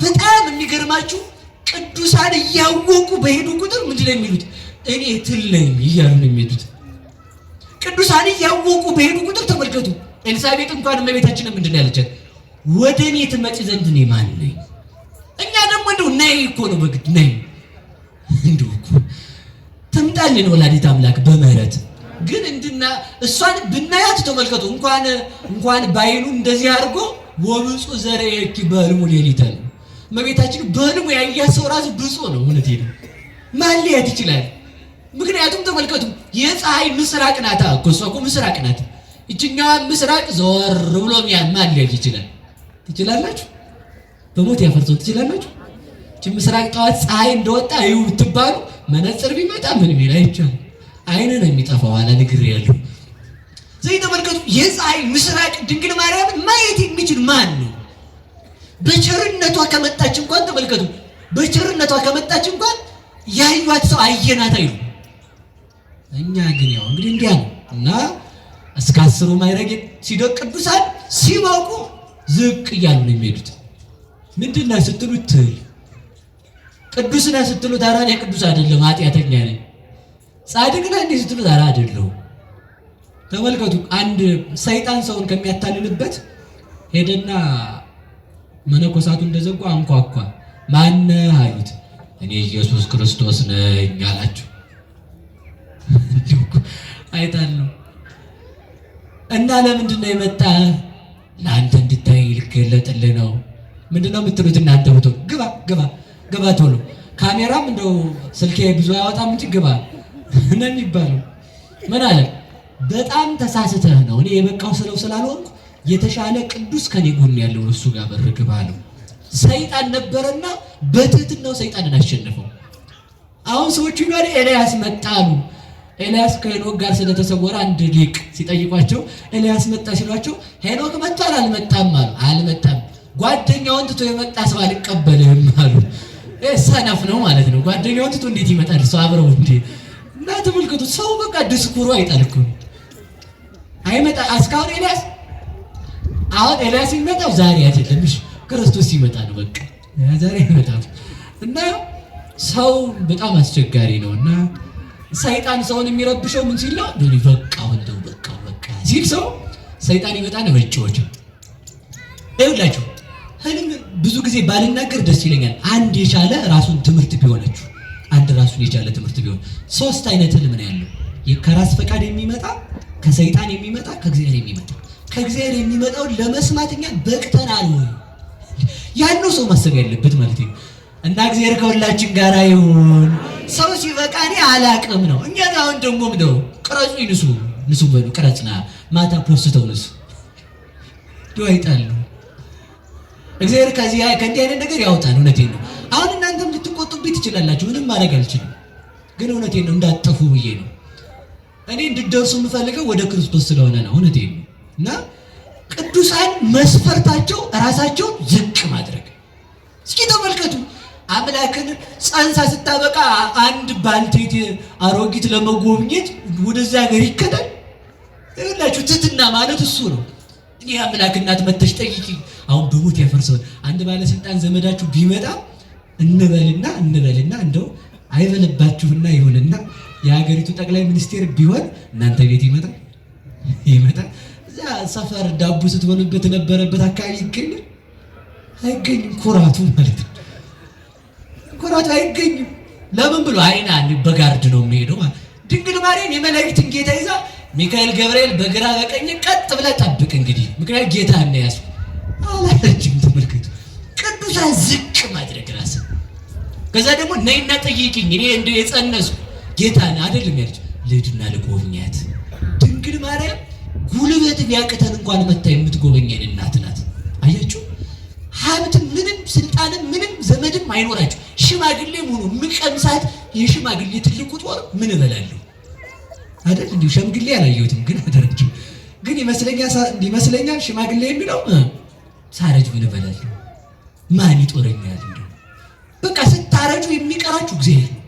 በጣም የሚገርማችሁ ቅዱሳን እያወቁ በሄዱ ቁጥር ምንድን ነው የሚሉት? እኔ ትል ነኝ እያሉ ነው የሚሄዱት። ቅዱሳን እያወቁ በሄዱ ቁጥር ተመልከቱ። ኤልሳቤጥ እንኳን እመቤታችን ምንድን ነው ያለቻት? ወደ እኔ ትመጪ ዘንድ እኔ ማን ነኝ? እኛ ደግሞ እንደው ነይ እኮ ነው በግድ ነይ። እንደው እኮ ትምጣልን ወላዲተ አምላክ በምህረት ግን እንድና እሷን ብናያት ተመልከቱ። እንኳን ባይኑ እንደዚህ አድርጎ ወብፁ ዘርኤኪ በሕልሙ ሌሊተ ነው። እመቤታችን በሕልሙ ያያት ሰው ራሱ ብፁዕ ነው። እውነቴን ነው። ማን ሊያት ይችላል? ምክንያቱም ተመልከቱ የፀሐይ ምስራቅ ናት እኮ እሷ እኮ ምስራቅ ናት። እችኛዋ ምስራቅ ዘወር ብሎ ማን ሊያት ይችላል? ትችላላችሁ? በሞት ያፈርሰው ትችላላችሁ? እቺ ምስራቅ ጠዋት ፀሐይ እንደወጣ እዩ ብትባሉ መነጽር ቢመጣ ምን ቢል አይቻልም። አይነ ነው የሚጠፋው አለ ንግር ያለው ዘይ ተመልከቱ። የፀሐይ ምስራቅ ድንግል ማርያምን ማየት የሚችል ማን ነው? በቸርነቷ ከመጣች እንኳን ተመልከቱ፣ በቸርነቷ ከመጣች እንኳን ያዩት ሰው አየናት አይሉ። እኛ ግን ያው እንግዲህ እንዲያ ነው እና እስከ 10 ማዕረግ ሲደቅ ቅዱሳን ሲበቁ ዝቅ እያሉ ነው የሚሄዱት። ምንድን ነው ስትሉት ትል ቅዱስ ነህ ስትሉት ኧረ እኔ ቅዱስ አይደለም ኃጢአተኛ ነኝ። ጻድቅ ነህ እንዲህ ስትሉት ኧረ አይደለሁም። ተመልከቱ አንድ ሰይጣን ሰውን ከሚያታልልበት ሄደና መነኮሳቱ እንደዘጉ አንኳኳ። ማነህ አሉት። እኔ ኢየሱስ ክርስቶስ ነኝ አላቸው። አይታለሁ እና ለምንድን ነው የመጣህ? ለአንተ እንድታይ ልገለጥልህ ነው። ምንድን ነው የምትሉት እናንተ? ብቶ ግባ ቶሎ። ካሜራም እንደው ስልኬ ብዙ አያወጣም እንጂ ግባ ነው የሚባለው። ምን አለ? በጣም ተሳስተህ ነው። እኔ የበቃው ስላልሆንኩ የተሻለ ቅዱስ ከኔ ጎን ያለው እሱ ጋር በር ግባ አለው። ሰይጣን ነበረና በትህትናው ሰይጣንን አሸነፈው። አሁን ሰዎቹ ጋር ኤልያስ መጣሉ። ኤልያስ ከሄኖክ ጋር ስለተሰወረ አንድ ሊቅ ሲጠይቋቸው ኤልያስ መጣ ሲሏቸው ሄኖክ መጣል አልመጣም አሉ። አልመጣም፣ ጓደኛውን ትቶ የመጣ ሰው አልቀበልህም አሉ። ሰነፍ ነው ማለት ነው። ጓደኛውን ትቶ እንዴት ይመጣል ሰው አብረው እንዴ? እና ተመልከቱ፣ ሰው በቃ ድስኩሩ አይጣልኩ አይመጣ። እስካሁን ኤልያስ አሁን ኤልያስ ሲመጣው ዛሬ አይደለም፣ እሺ ክርስቶስ ሲመጣ ነው። በቃ ዛሬ ይመጣል እና ሰው በጣም አስቸጋሪ ነው እና ሰይጣን ሰውን የሚረብሸው ምን ሲል ነው? በቃ እንደው በቃ ሲል ሰው ሰይጣን ይመጣና በጭዎች ይኸውላችሁ፣ ህልም ብዙ ጊዜ ባልናገር ደስ ይለኛል። አንድ የቻለ ራሱን ትምህርት ቢሆነችሁ አንድ ራሱን የቻለ ትምህርት ቢሆን 3 አይነት ህልም ነው ያለው። ከራስ ፈቃድ የሚመጣ፣ ከሰይጣን የሚመጣ፣ ከእግዚአብሔር የሚመጣ። ከእግዚአብሔር የሚመጣው ለመስማት እኛ በቅተናል ወይ ያለው ሰው ማሰብ ያለበት ማለት ነው። እና እግዚአብሔር ከሁላችን ጋር ይሁን። ሰው ሲበቃ እኔ አላቅም ነው። እኛ አሁን ደግሞ ምንድነው ቅረጹ ንሱ በሉ ቅረጽና ማታ ፖስተው ንሱ ይወጣሉ። እግዚአብሔር ከእንዲህ አይነት ነገር ያወጣል። እውነቴን ነው። አሁን እናንተም ልትቆጡብኝ ትችላላችሁ፣ ምንም ማድረግ አልችልም። ግን እውነቴን ነው፣ እንዳትጠፉ ብዬ ነው። እኔ እንድትደርሱ የምፈልገው ወደ ክርስቶስ ስለሆነ ነው። እውነቴን ነው። እና ቅዱሳን መስፈርታቸው ራሳቸውን ዝቅ ማድረግ። እስኪ ተመልከቱ፣ አምላክን ጸንሳ ስታበቃ አንድ ባልቴት አሮጊት ለመጎብኘት ወደዛ ሀገር ይከዳል። ይኸውላችሁ ትህትና ማለት እሱ ነው። እኔ አምላክ እናት መተሽ ጠይቂ። አሁን በሞት ያፈርሰው አንድ ባለስልጣን ዘመዳችሁ ቢመጣ እንበልና እንደው አይበልባችሁና ይሁንና የሀገሪቱ ጠቅላይ ሚኒስቴር ቢሆን እናንተ ቤት ይመጣል። እዛ ሰፈር ዳቦ ስትበሉበት የነበረበት አካባቢ ይገኛል? አይገኝም። ኩራቱ ማለት ነው። ኩራቱ አይገኝም። ለምን ብሎ አይና በጋርድ ነው የሚሄደው። ድንግል ማርያም የመላእክትን ጌታ ይዛ ሚካኤል ገብርኤል በግራ በቀኝ ቀጥ ብላ ጠብቅ እንግዲህ፣ ምክንያቱም ጌታ ነው ያሱ አላረጅም። ተመልከቱ፣ ቅዱሳን ዝቅ ማድረግ ራስ። ከዛ ደግሞ ነይና ጠይቂኝ እኔ እንደ የጸነስኩ ጌታን አይደለም ያለች ልጅና ልጎብኛት። ድንግል ማርያም ጉልበት ቢያቅተን እንኳን መታ የምትጎበኘን እናት ናት። አያችሁ፣ ሀብት ምንም ስልጣንም ምንም ዘመድም አይኖራችሁ ሽማግሌም ሆኖ ምቀምሳት የሽማግሌ ትልቁ ጦር ምን እበላለሁ አይደል? እንዲሁ ሸምግሌ አላየሁትም፣ ግን አደረጁ ግን ይመስለኛል ሽማግሌ የሚለው ሳረጅ ምን እበላለሁ ማን ይጦረኛል? እንደው በቃ ስታረጁ የሚቀራችሁ እግዚአብሔር ነው።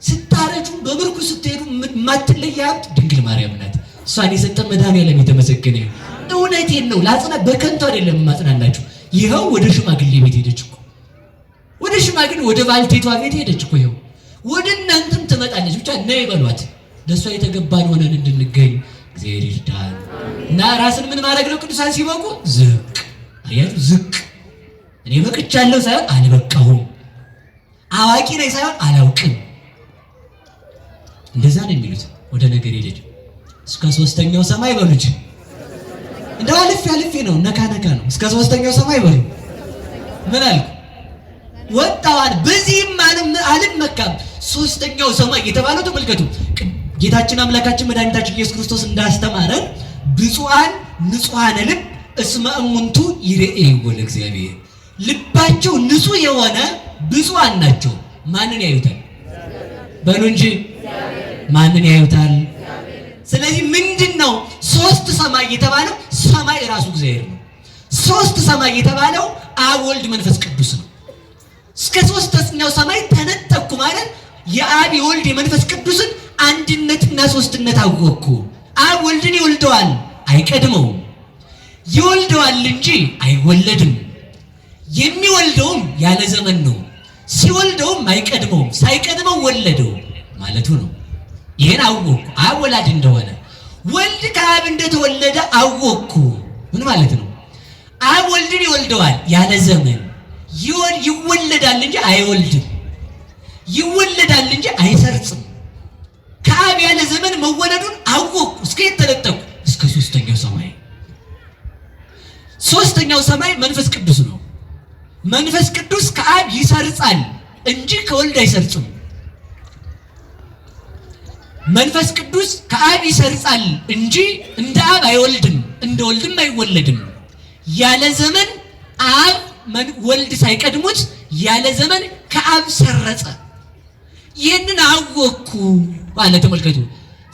ስታረጁ በምርኩ ስትሄዱ ማትለያ ሀብት ድንግል ማርያም ናት። እሷን የሰጠ መድኃኒዓለም የተመሰገነ ይሁን። እውነቴን ነው፣ ላጽና በከንቱ አይደለም ማጽናናችሁ። ይኸው ወደ ሽማግሌ ቤት ሄደች እኮ፣ ወደ ሽማግሌ ወደ ባልቴቷ ቤት ሄደች እኮ። ይኸው ወደ እናንተም ትመጣለች። ብቻ ነይ በሏት። ለእሷ የተገባን ሆነን እንድንገኝ እግዚአብሔር ይርዳን። እና ራስን ምን ማድረግ ነው? ቅዱሳን ሲበቁ ዝቅ። አያችሁ፣ ዝቅ። እኔ በቅቻለሁ ሳይሆን አልበቃሁም፣ አዋቂ ነኝ ሳይሆን አላውቅም። እንደዛ ነው የሚሉት። ወደ ነገር ሄደች እስከ 3ኛው ሰማይ በሉት። እንደው አልፌ ነው ነካ ነው። እስከ 3ኛው ሰማይ በሉ። ምን አልኩ? ወጣዋል። በዚህም አልመካም። 3ኛው ሰማይ የተባለው ተመልከቱ። ጌታችን አምላካችን መድኃኒታችን ኢየሱስ ክርስቶስ እንዳስተማረን ብፁዓን ንጹሐነ ልብ እስመ እሙንቱ ይሬእይዎ ለእግዚአብሔር። ልባቸው ንጹህ የሆነ ብፁዓን ናቸው። ማንን ያዩታል? በሉ እንጂ ማንን ያዩታል? ስለዚህ ምንድነው 3 ሰማይ የተባለው? ሰማይ ራሱ እግዚአብሔር ነው። 3 ሰማይ የተባለው አብ ወልድ መንፈስ ቅዱስ ነው። እስከ 3ኛው ሰማይ ተነጠቅኩ ማለት የአብ የወልድ የመንፈስ ቅዱስን አንድነትና ሶስትነት አወቅኩ። አብ ወልድን ይወልደዋል፣ አይቀድመውም። ይወልደዋል እንጂ አይወለድም። የሚወልደውም ያለ ዘመን ነው። ሲወልደውም አይቀድመውም፣ ሳይቀድመው ወለደው ማለቱ ነው። ይሄን አወቅኩ፣ አብ ወላድ እንደሆነ። ወልድ ከአብ እንደተወለደ አወቅኩ። ምን ማለት ነው? አብ ወልድን ይወልደዋል ያለ ዘመን። ይወለዳል እንጂ አይወልድም። ይወለዳል እንጂ አይሰርጽም። ከአብ ያለ ዘመን መወለዱን አወቅኩ። እስከ የተለጠኩ እስከ 3ኛው ሰማይ። 3ኛው ሰማይ መንፈስ ቅዱስ ነው። መንፈስ ቅዱስ ከአብ ይሰርጻል እንጂ ከወልድ አይሰርጽም። መንፈስ ቅዱስ ከአብ ይሰርጻል እንጂ እንደ አብ አይወልድም፣ እንደ ወልድም አይወለድም። ያለ ዘመን አብ ወልድ ሳይቀድሙት ያለ ዘመን ከአብ ሰረጸ። ይህንን አወቅኩ አለ። ተመልከቱ፣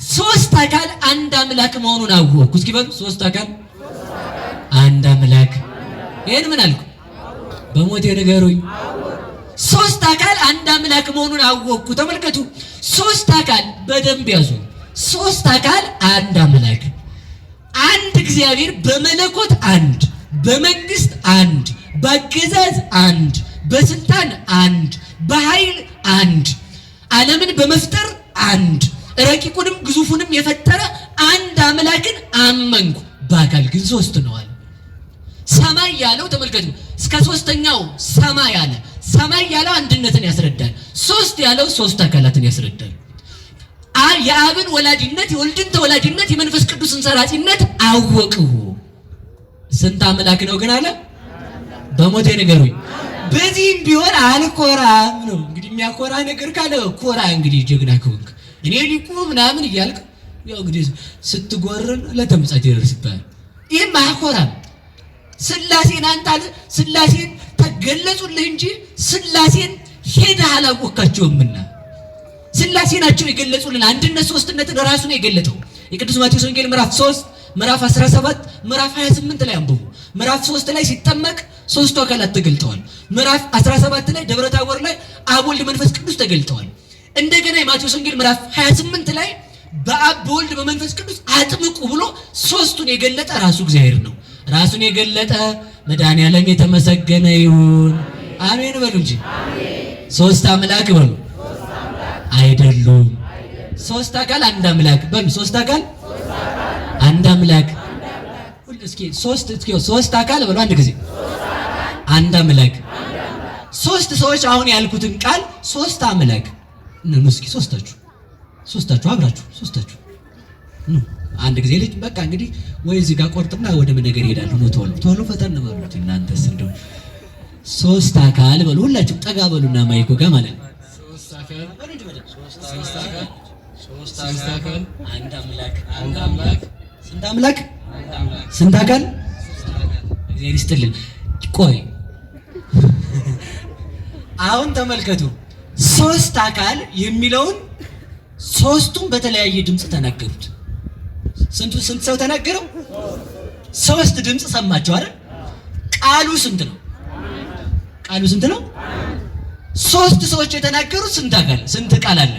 3 አካል አንድ አምላክ መሆኑን አወቅኩ። እስኪ በሉ 3 አካል አንድ አምላክ። ይህን ምን አልኩ? በሞቴ ንገሩኝ። 3 አካል አንድ አምላክ መሆኑን አወቅኩ። ተመልከቱ፣ 3 አካል በደንብ ያዙ። 3 አካል አንድ አምላክ። አንድ እግዚአብሔር በመለኮት አንድ፣ በመንግስት አንድ፣ በአገዛዝ አንድ፣ በስልጣን አንድ፣ በኃይል አንድ፣ ዓለምን በመፍጠር አንድ፣ ረቂቁንም ግዙፉንም የፈጠረ አንድ አምላክን አመንኩ። በአካል ግን ሶስት ነው አለ። ሰማይ ያለው ተመልከቱ፣ እስከ ሶስተኛው ሰማይ አለ። ሰማይ ያለው አንድነትን ያስረዳል። ሶስት ያለው ሶስት አካላትን ያስረዳል። የአብን ወላጅነት፣ የወልድን ተወላጅነት፣ የመንፈስ ቅዱስን ሰራጺነት አወቅሁ። ስንት አምላክ ነው ግን አለ? በሞቴ ንገሩኝ። በዚህም ቢሆን አልኮራም ነው። እንግዲህ የሚያኮራ ነገር ካለ ኮራ። እንግዲህ ጀግና ከሆንክ እኔ ሊቁ ምናምን እያልክ ያው እንግዲህ ስትጎርን ለተምጻት ይደርስብሃል። ይህም አያኮራም። ስላሴን አንታል ስላሴን ተገለጹልህ እንጂ ስላሴን ሄደህ አላወቃቸውምና ስላሴ ናቸው የገለጹልን። አንድነት ሶስትነትን ራሱ ነው የገለጠው። የቅዱስ ማቴዎስ ወንጌል ምዕራፍ 3 ምዕራፍ 17 ምዕራፍ 28 ላይ አንብቡ። ምዕራፍ 3 ላይ ሲጠመቅ ሶስቱ አካላት ተገልጠዋል። ምዕራፍ 17 ላይ ደብረ ታቦር ላይ አብ ወልድ መንፈስ ቅዱስ ተገልጠዋል። እንደገና የማቴዎስ ወንጌል ምዕራፍ 28 ላይ በአብ በወልድ በመንፈስ ቅዱስ አጥምቁ ብሎ ሶስቱን የገለጠ ራሱ እግዚአብሔር ነው። ራሱን የገለጠ መድኃኔዓለም የተመሰገነ ይሁን። አሜን በሉ እንጂ ሶስት አምላክ በሉ አይደሉም። ሶስት አካል አንድ አምላክ በሉ። ሶስት አካል አንድ አምላክ። እስኪ ሶስት አካል በሉ አንድ ጊዜ። አንድ አምላክ። ሶስት ሰዎች አሁን ያልኩትን ቃል ሶስት አምላክ ነው። እስኪ ሶስታችሁ አብራችሁ ሶስታችሁ ነው። አንድ ጊዜ ልጅ በቃ እንግዲህ ወይ እዚህ ጋር ቆርጥና ወደ ምን ነገር ይሄዳሉ ነው። ቶሎ ፈጠን በሉት እናንተስ። እንደው ሶስት አካል በሉ ሁላችሁ ጠጋ በሉና ማይኮ ጋር ማለት ነው። ሶስት አካል አንድ አምላክ ስንት አምላክ ስንት አካል እግዚአብሔር ይስጥልን። ቆይ አሁን ተመልከቱ። ሶስት አካል የሚለውን ሶስቱም በተለያየ ድምፅ ተናገሩት። ስንት ሰው ተናገረው? ሶስት ድምፅ ሰማቸው አይደል? ቃሉ ስንት ነው? ቃሉ ስንት ነው? ሶስት ሰዎች የተናገሩት ስንት አካል ስንት ቃል አለ?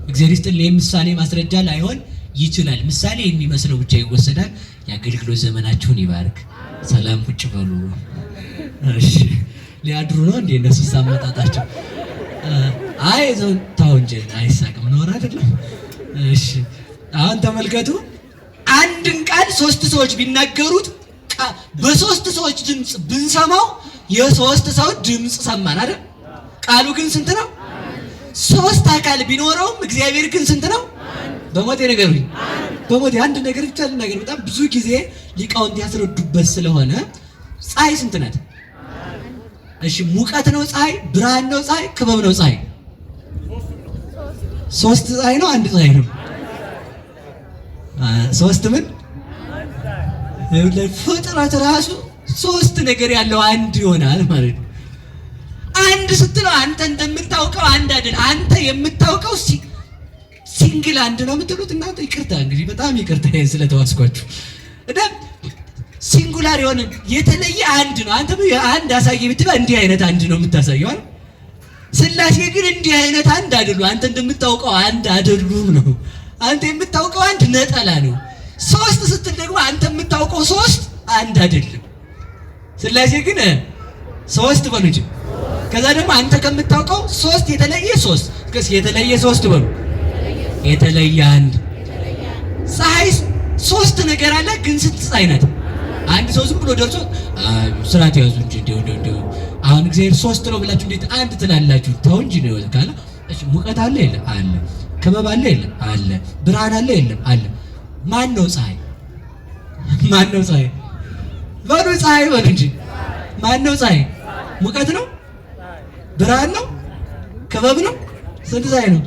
እግዚአብሔር ይስጥልኝ። ምሳሌ ማስረጃ ላይሆን ይችላል። ምሳሌ የሚመስለው ብቻ ይወሰዳል። የአገልግሎት ዘመናችሁን ይባርክ። ሰላም ቁጭ በሉ። እሺ ሊያድሩ ነው እንዴ እነሱ ሳመጣጣቸው? አይ ዘው ታው እንጂ አይሳቅም ነው አይደለም? እሺ አሁን ተመልከቱ። አንድን ቃል ሶስት ሰዎች ቢናገሩት በሶስት ሰዎች ድምፅ ብንሰማው የሶስት ሰው ድምፅ ሰማን አይደል? ቃሉ ግን ስንት ነው? ሶስት አካል ቢኖረውም እግዚአብሔር ግን ስንት ነው? በሞቴ ንገሩኝ። በሞቴ አንድ ነገር ብቻ ልናገር። በጣም ብዙ ጊዜ ሊቃውንት ያስረዱበት ስለሆነ ፀሐይ ስንት ናት? እሺ ሙቀት ነው ፀሐይ? ብርሃን ነው ፀሐይ? ክበብ ነው ፀሐይ? ሶስት ፀሐይ ነው አንድ ፀሐይ ነው? ሶስት ምን ፍጥረት ራሱ ሶስት ነገር ያለው አንድ ይሆናል ማለት ነው። አንድ ስትለው አንተ እንደምታውቀው አንድ አይደል። አንተ የምታውቀው ሲንግል አንድ ነው የምትሉት እናንተ። ይቅርታ እንግዲህ በጣም ይቅርታ ስለተዋስኳችሁ። ሲንጉላር የሆነ የተለየ አንድ ነው። አንተ አንድ አሳየ ብትባ እንዲህ አይነት አንድ ነው የምታሳየው አይደል? ስላሴ ግን እንዲህ አይነት አንድ አይደሉ። አንተ እንደምታውቀው አንድ አይደሉም ነው። አንተ የምታውቀው አንድ ነጠላ ነው። ሶስት ስትል ደግሞ አንተ የምታውቀው ሶስት አንድ አይደለም። ስላሴ ግን ሶስት በሉ እንጂ። ከዛ ደግሞ አንተ ከምታውቀው ሶስት የተለየ ሶስት ከስ የተለየ ሶስት በሉ የተለየ አንድ። ፀሐይ ሶስት ነገር አለ ግን ስንት ፀሐይ ናት? አንድ ሰው ዝም ብሎ ደርሶ ስራት ያዙ እንጂ እንደው አሁን እግዚአብሔር ሶስት ነው ብላችሁ እንዴት አንድ ትላላችሁ? ተው እንጂ ነው ካለ እሺ ሙቀት አለ የለ አለ። ክበብ አለ የለ አለ። ብርሃን አለ የለም አለ። ማን ነው ፀሐይ? ማን ነው ፀሐይ? በሉ ፀሐይ በሉ እንጂ። ማን ነው ፀሐይ? ሙቀት ነው? ብርሃን ነው? ክበብ ነው? ስንት ፀሐይ ነው?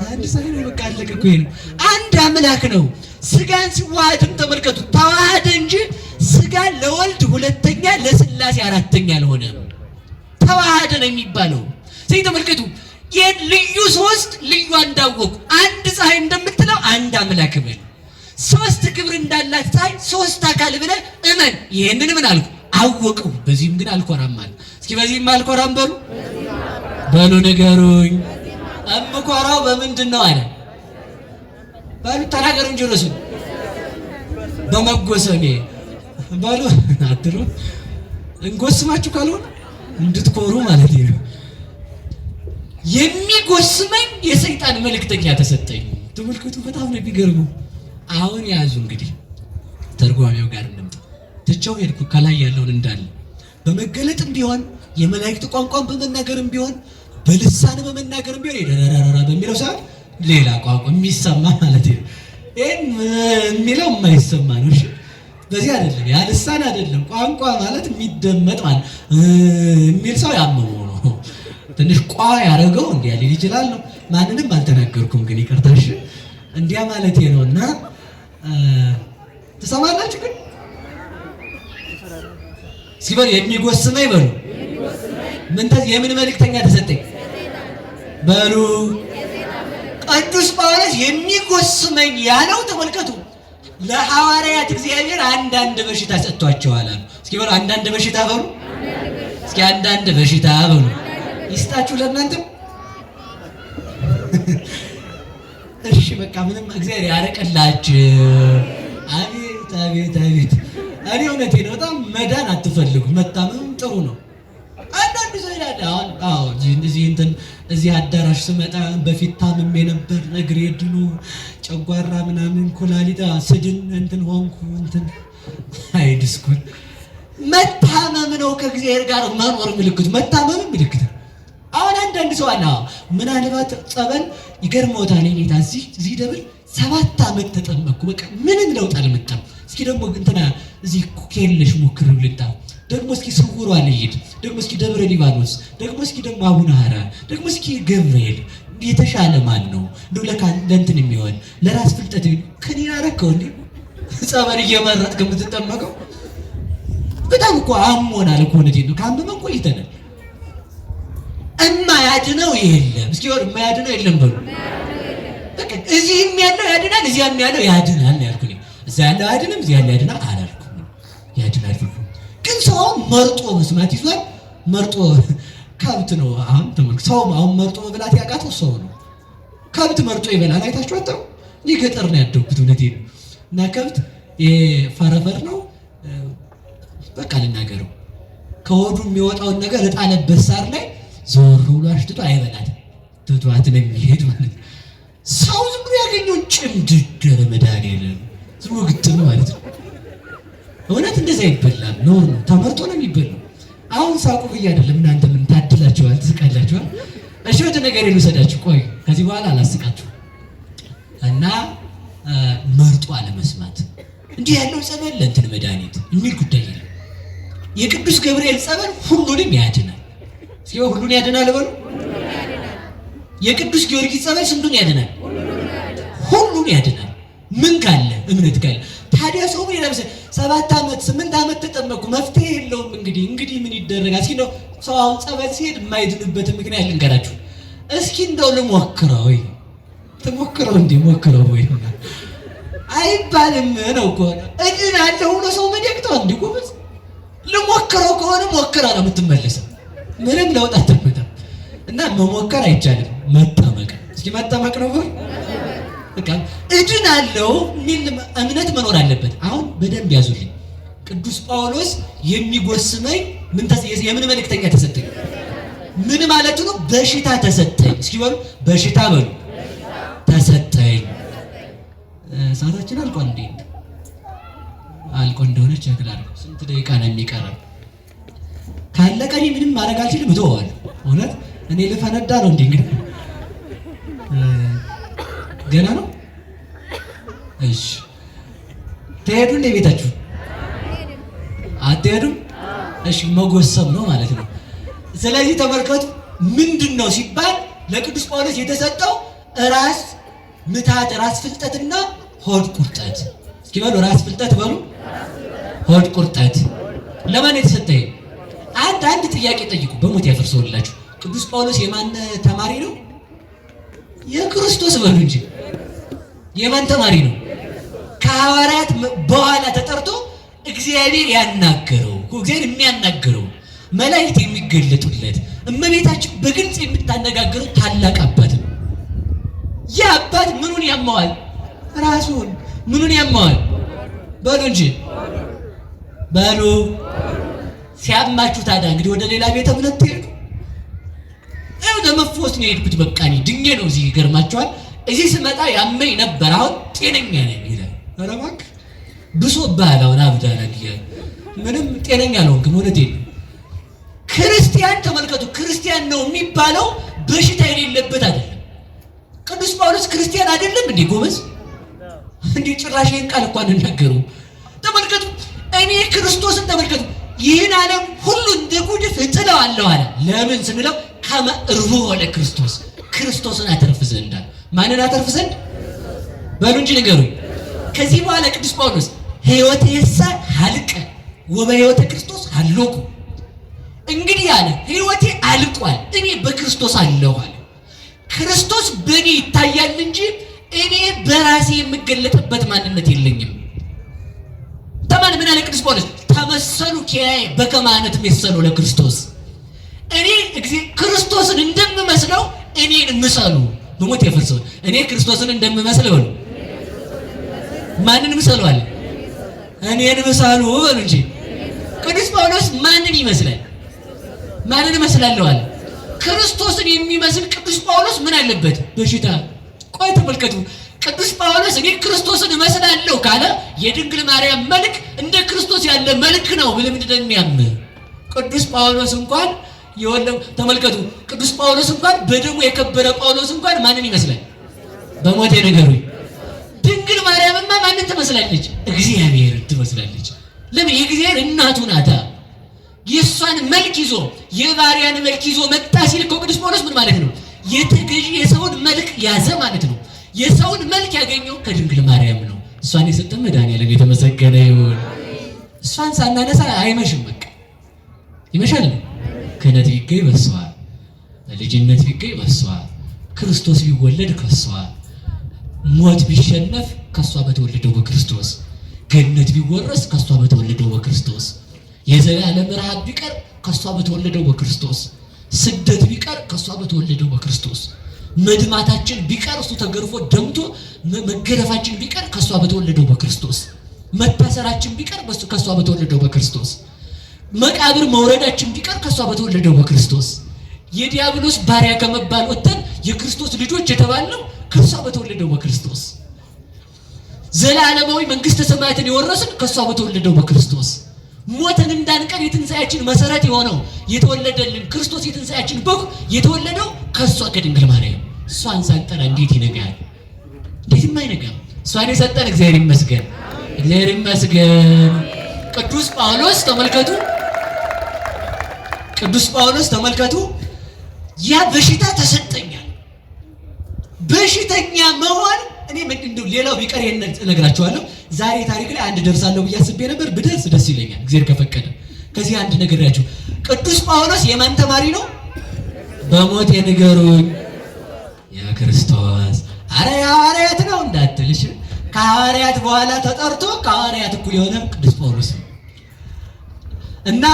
አንድ ፀሐይ ነው። በቃ አለቀ እኮ። ይሄ ነው አንድ አምላክ ነው። ስጋን ሲዋሃድም ተመልከቱ፣ ተዋሃደ እንጂ ስጋ ለወልድ ሁለተኛ ለስላሴ አራተኛ አልሆነም። ተዋሃደ ነው የሚባለው። ስለዚህ ተመልከቱ፣ ይሄን ልዩ ሶስት ልዩ አንዳወቁ። አንድ ፀሐይ እንደምትለው አንድ አምላክ በል። ሶስት ክብር እንዳላት ፀሐይ ሶስት አካል ብለህ እመን። ይሄንን ምን አልኩ? አወቀው። በዚህም ግን አልኮራም አለ። እስኪ በዚህም አልኮራም በሉ በሉ ንገሩኝ። እምኮራው በምንድን ነው አለ? በሉ ተናገሩ እንጂ ረሱ በመጎሰሜ ባሉ አትሩ እንጎስማችሁ ካልሆነ እንድትኮሩ ማለት ነው። የሚጎስመኝ የሰይጣን መልእክተኛ ተሰጠኝ። ተመልከቱ፣ በጣም ነው የሚገርመው። አሁን ያዙ እንግዲህ ተርጓሚው ጋር እንምጣ። ትቼው ሄድኩ ከላይ ያለውን እንዳለ በመገለጥም ቢሆን የመላእክት ቋንቋን በመናገርም ቢሆን በልሳን በመናገርም ቢሆን ይደራራራ በሚለው ሰዓት ሌላ ቋንቋ የሚሰማ ማለት ነው። ይሄን የሚለው የማይሰማ ነው። እሺ በዚህ አይደለም፣ ያ ልሳን አይደለም። ቋንቋ ማለት የሚደመጥ ማለት የሚል ሰው ያመመው ነው። ትንሽ ቋ ያደረገው እንዲያ ሊል ይችላል ነው። ማንንም አልተናገርኩም ግን ይቅርታሽ እንዲያ ማለት ነውና ትሰማላችሁ ግን ሲበል የሚጎስመኝ በሉ የምን መልእክተኛ ተሰጠኝ በሉ ቅዱስ ጳውሎስ የሚጎስመኝ ያለው ተመልከቱ። ለሐዋርያት እግዚአብሔር አንዳንድ በሽታ ሰጥቷቸዋል አሉ። እስኪ በሉ አንዳንድ በሽታ በሉ። እስኪ አንዳንድ በሽታ በሉ ይስጣችሁ ለእናንተ። እሺ በቃ ምንም እግዚአብሔር ያረቀላችሁ። አቤት አቤት አቤት። እኔ እውነቴን ነው። በጣም መዳን አትፈልጉ፣ መታመም ጥሩ ነው። አንዳንድ ሰው ይላል አሁን እዚህ አዳራሽ ስመጣ በፊት ታምሜ ነበር፣ እግሬ ድኖ ጨጓራ ምናምን ኩላሊት ስድን ሆንኩ አይ ድስኩር መታመም ነው። ከእግዚአብሔር ጋር መኖር ምልክቱ መታመም ምልክት። አሁን አንዳንድ ሰው አለ ምናልባት ጸበል ይገርመውታል። እኔታ እዚህ ደብር 7 ዓመት ተጠመቅኩ፣ በቃ ምንም ለውጥ አልመጣም። እስኪ ደግሞ እዚህ ኩኬልሽ ሞክረው ልጣ ደግሞ እስኪ ስውሯ ልሂድ ደግሞ እስኪ ደብረ ሊባኖስ ደግሞ እስኪ ደግሞ አቡነ ሐራ ደግሞ እስኪ ገብርኤል የተሻለ ማን ነው ለእንትን የሚሆን ለራስ ፍልጠት ከኔ ያረከው እንዴ ጸበል እየመረጥክ የምትጠመቀው? በጣም እኮ አሞናል እኮ ነው። ካመመን ቆይተናል። እማያድነው የለም። እስኪ ወር እማያድነው የለም በሉ። በቃ እዚህም ያለው ያድናል፣ እዚያም ያለው ያድናል ያልኩኝ። እዛ ያለው ያድንም እዚያ ያለው ያድናል አላልኩም። ያድናል ግን ሰው መርጦ መስማት ይዟል። መርጦ ከብት ነው። አሁን ተመልክ ሰው አሁን መርጦ መብላት ያቃተው ሰው ነው። ከብት መርጦ ይበላል። አይታችሁ አጣው። ይህ ገጠር ነው ያደጉት። እውነቴን ነው። እና ከብት የፈረፈር ነው። በቃ ልናገረው ከሆዱ የሚወጣውን ነገር እጣለበት ሳር ላይ ዞር ብሎ አሽትቶ አይበላትም። ትቷት ነው የሚሄድ ማለት ነው። ሰው ዝም ብሎ ያገኘውን ጭምድድ መድኃኒዓለም ዝም ብሎ ግጥም ማለት ነው። እውነት እንደዛ ይበላል ነው። ተመርጦ ነው የሚበላው። አሁን ሳቁ ብዬ አይደለም። እናንተ ምን ታድላችኋል፣ ትስቃላችኋል። እሺ ወደ ነገር ልውሰዳችሁ። ቆይ ከዚህ በኋላ አላስቃችሁ እና መርጦ አለመስማት እንዲህ ያለው ጸበል ለእንትን መድኃኒት የሚል ጉዳይ የለም። የቅዱስ ገብርኤል ጸበል ሁሉንም ያድናል። እስኪ ሁሉን ያድናል በሉ። የቅዱስ ጊዮርጊስ ጸበል ስንቱን ያድናል? ሁሉን ያድናል። ምን ካለ እምነት ካለ። ታዲያ ሰው ምን ይላል? 7 ዓመት 8 ዓመት ተጠመቁ መፍትሄ የለውም። እንግዲህ ምን ይደረጋል? እስኪ ነው ሰው አሁን ጸበል ሲሄድ የማይድንበት ምክንያት ልንገራችሁ። እስኪ እንደው ልሞክረው ወይ ተሞክረው ሞክረው ወይ አይባልም ነው እኮ እድናለሁ ብሎ ሰው መደግተው ጎበዝ ልሞክረው ከሆነ ሞክራ ነው የምትመለሰው። ምንም ለውጥ አትመጣም። እና መሞከር አይቻልም፣ መጠመቅ። እስኪ መጠመቅ ነው ወይ በቃ እድናለሁ የሚል እምነት መኖር አለበት። አሁን በደንብ ያዙልኝ። ቅዱስ ጳውሎስ የሚጎስመኝ የምን መልእክተኛ ተሰጠኝ? ምን ማለት ነው? በሽታ ተሰጠኝ። እስኪ በሉ በሽታ በሉ ተሰጠኝ። ሰዓታችን አልቋል እንዴ? አልቆ እንደሆነ ቸክል አድርገው። ስንት ደቂቃ ነው የሚቀረው? ካለቀ እኔ ምንም ማድረግ አልችልም፣ እተወዋለሁ። እውነት እኔ ልፈነዳ ነው እንዴ? እንግዲህ ገና ነው። እሺ ትሄዱ እንደ ቤታችሁ አትሄዱም? እሺ መጎሰም ነው ማለት ነው። ስለዚህ ተመልከቱ፣ ምንድን ነው ሲባል ለቅዱስ ጳውሎስ የተሰጠው ራስ ምታት፣ ራስ ፍልጠትና ሆድ ቁርጠት። እስኪ በሉ ራስ ፍልጠት በሉ፣ ሆድ ቁርጠት። ለማን የተሰጠ? አንድ ጥያቄ ጠይቁ፣ በሞት ያፈርሰውላችሁ። ቅዱስ ጳውሎስ የማን ተማሪ ነው? የክርስቶስ በሉ እንጂ የማን ተማሪ ነው? ከሐዋርያት በኋላ ተጠርቶ እግዚአብሔር ያናገረው፣ እግዚአብሔር የሚያናገረው፣ መላእክት የሚገለጡለት፣ እመቤታችን በግልጽ የምታነጋግረው ታላቅ አባት ነው። ያ አባት ምኑን ያማዋል? ራሱን። ምኑን ያማዋል? በሉ እንጂ በሉ። ሲያማችሁ ታዲያ እንግዲህ ወደ ሌላ ቤተ እምነት ትሄዱ። ለመፈወስ ነው የሄድኩት። በቃ እኔ ድኜ ነው እዚህ ይገርማችኋል። እዚህ ስመጣ ያመኝ ነበር፣ አሁን ጤነኛ ነኝ ይላል። ኧረ እባክህ ብሶብሃል፣ አሁን አብዳሃል። ምንም ጤነኛ አልሆንክም። እውነቴን ነው። ክርስቲያን ተመልከቱ፣ ክርስቲያን ነው የሚባለው በሽታ የሌለበት አይደለም። ቅዱስ ጳውሎስ ክርስቲያን አይደለም እንዴ ጎበዝ? እንዴ ጭራሽ ይህን ቃል እንኳን እንናገሩ። ተመልከቱ፣ እኔ ክርስቶስን ተመልከቱ፣ ይህን ዓለም ሁሉ እንደ ጉድፍ እጥለዋለሁ አለ። ለምን ስንለው ከመ እርኅቦ ለክርስቶስ፣ ክርስቶስን አተርፍ ዘንድ አለ። ማንን አተርፍ ዘንድ? በሉ እንጂ ንገሩኝ። ከዚህ በኋላ ቅዱስ ጳውሎስ ሕይወቴሰ ሀልቀ ወበሕይወተ ክርስቶስ ሀሎኩ፣ እንግዲህ አለ ሕይወቴ አልቋል፣ እኔ በክርስቶስ አለሁ አለ። ክርስቶስ በእኔ ይታያል እንጂ እኔ በራሴ የምገለጥበት ማንነት የለኝም። ተማን ምን አለ ቅዱስ ጳውሎስ? ተመሰሉ ኪያየ በከመ አነ እትሜሰሎ ለክርስቶስ፣ እኔ ክርስቶስን እንደምመስለው እኔን ምሰሉ። በሞት የፈርሰው እኔ ክርስቶስን እንደምመስለው ነው። ማንን ምሰሉ አለ? እኔን ምሰሉ በሉ እንጂ። ቅዱስ ጳውሎስ ማንን ይመስላል? ማንን እመስላለሁ አለ? ክርስቶስን የሚመስል ቅዱስ ጳውሎስ ምን አለበት? በሽታ። ቆይ ተመልከቱ፣ ቅዱስ ጳውሎስ እኔ ክርስቶስን እመስላለሁ ካለ የድንግል ማርያም መልክ እንደ ክርስቶስ ያለ መልክ ነው ብለህ ምንድን ነው የሚያምህ? ቅዱስ ጳውሎስ እንኳን የወለው ተመልከቱ፣ ቅዱስ ጳውሎስ እንኳን በደሙ የከበረ ጳውሎስ እንኳን ማንን ይመስላል? በሞቴ ንገሩኝ። ድንግል ማርያምማ ማንን ትመስላለች? እግዚአብሔርን ትመስላለች። ለምን? የእግዚአብሔር እናቱ ናታ። የእሷን መልክ ይዞ የባሪያን መልክ ይዞ መጣ ሲል እኮ ቅዱስ ጳውሎስ ምን ማለት ነው? የተገዢ የሰውን መልክ ያዘ ማለት ነው። የሰውን መልክ ያገኘው ከድንግል ማርያም ነው። እሷን የሰጠን መድኃኒዓለም የተመሰገነ ይሁን። እሷን ሳናነሳ አይመሽም። በቃ ይመሻል። ክህነት ቢገኝ በሷ፣ ልጅነት ቢገኝ በሷ፣ ክርስቶስ ቢወለድ ከሷ፣ ሞት ቢሸነፍ ከሷ በተወለደው በክርስቶስ፣ ገነት ቢወረስ ከሷ በተወለደው በክርስቶስ፣ የዘላለም ረሃብ ቢቀር ከሷ በተወለደው በክርስቶስ፣ ስደት ቢቀር ከሷ በተወለደው በክርስቶስ፣ መድማታችን ቢቀር እሱ ተገርፎ ደምቶ መገረፋችን ቢቀር ከሷ በተወለደው በክርስቶስ፣ መታሰራችን ቢቀር ከሷ በተወለደው በክርስቶስ፣ መቃብር መውረዳችን ቢቀር ከሷ በተወለደው በክርስቶስ፣ የዲያብሎስ ባሪያ ከመባል ወጥተን የክርስቶስ ልጆች የተባልነው ከሷ በተወለደው በክርስቶስ፣ ዘላለማዊ መንግስተ ሰማያትን የወረስን ከሷ በተወለደው በክርስቶስ፣ ሞተን እንዳንቀር የትንሣኤያችን መሰረት የሆነው የተወለደልን ክርስቶስ የትንሣኤያችን በኩር የተወለደው ከሷ ከድንግል ማርያም። እሷን ሳንጠራ እንዴት ይነጋል? እንዴትም አይነጋም። እሷን የሰጠን እግዚአብሔር ይመስገን፣ እግዚአብሔር ይመስገን። ቅዱስ ጳውሎስ ተመልከቱ፣ ቅዱስ ጳውሎስ ተመልከቱ፣ ያ በሽታ ተሰጠኛል። በሽተኛ መሆን እኔ እንደው ሌላው ቢቀር ይሄን እነግራችኋለሁ። ዛሬ ታሪክ ላይ አንድ ደርሳለሁ ብዬ አስቤ ነበር። ብደርስ ደስ ይለኛል እግዚአብሔር ከፈቀደ። ከዚህ አንድ ነገር ያችሁ፣ ቅዱስ ጳውሎስ የማን ተማሪ ነው? በሞት የንገሩኝ ያ ክርስቶስ። አረ የሐዋርያት ነው እንዳትልሽ፣ ከሐዋርያት በኋላ ተጠርቶ ከሐዋርያት እኩል የሆነ ቅዱስ ጳውሎስ ነው። እና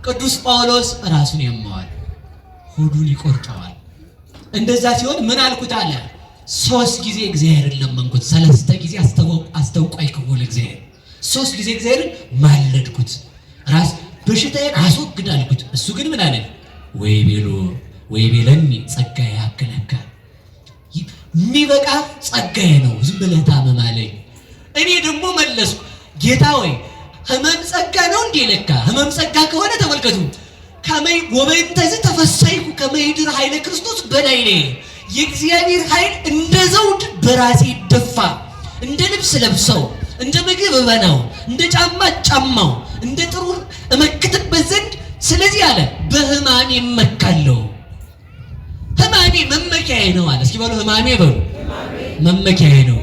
ቅዱስ ጳውሎስ ራሱን ያመዋል፣ ሆዱን ይቆርጠዋል። እንደዛ ሲሆን ምን አልኩት አለ? 3 ጊዜ እግዚአብሔርን ለመንኩት፣ 3 ጊዜ አስተውቋይ ከሆነ እግዚአብሔር 3 ጊዜ እግዚአብሔርን ማለድኩት፣ ራስ በሽታዬን አስወግድ አልኩት። እሱ ግን ምን አለ? ወይ ቤለኒ ጸጋዬ ያክለካ፣ የሚበቃ ጸጋዬ ነው፣ ዝም ብለህ ታመም አለኝ። እኔ ደግሞ መለስኩ፣ ጌታ ወይ ህመም ጸጋ ነው እንዴ? ለካ ህመም ጸጋ ከሆነ ተመልከቱ፣ ወበእንተዝ ተፈሳይኩ ከመ ይድኅር ኃይለ ክርስቶስ በላዕሌ፣ የእግዚአብሔር ኃይል እንደ ዘውድ በራሴ ይደፋ፣ እንደ ልብስ ለብሰው፣ እንደ ምግብ እበላው፣ እንደ ጫማ ጫማው፣ እንደ ጥሩር እመክትበት ዘንድ ስለዚህ አለ በህማሜ እመካለሁ። ህማሜ መመኪያዬ ነው አለ። እስኪ በሉ ህማሜ በሉ፣ መመኪያዬ ነው።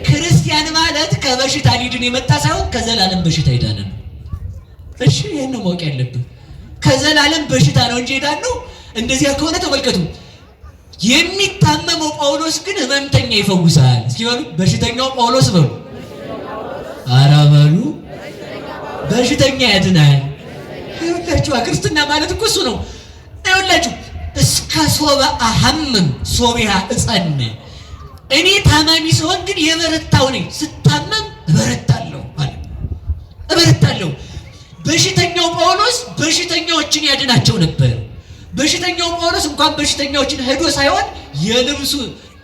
ክርስቲያን ማለት ከበሽታ ሊድን የመጣ ሳይሆን ከዘላለም በሽታ ይዳነ ነው። እሺ ይሄን ነው ማወቅ ያለብን። ከዘላለም በሽታ ነው እንጂ ይዳነው። እንደዚያ ከሆነ ተመልከቱ፣ የሚታመመው ጳውሎስ ግን ህመምተኛ ይፈውሳል። እስኪ በሉ በሽተኛው ጳውሎስ በሉ፣ ኧረ በሉ በሽተኛ ያድናል። ይኸውላችሁ ክርስትና ማለት እኮ እሱ ነው። ይኸውላችሁ እስከ ሶበ አሐምም ሶቢሃ እጸን፣ እኔ ታማሚ ስሆን ግን የበረታው ነኝ፣ ስታመም እበረታለሁ አለ። እበረታለሁ። በሽተኛው ጳውሎስ በሽተኛዎችን ያድናቸው ነበር። በሽተኛው ጳውሎስ እንኳን በሽተኛዎችን ሄዶ ሳይሆን የልብሱ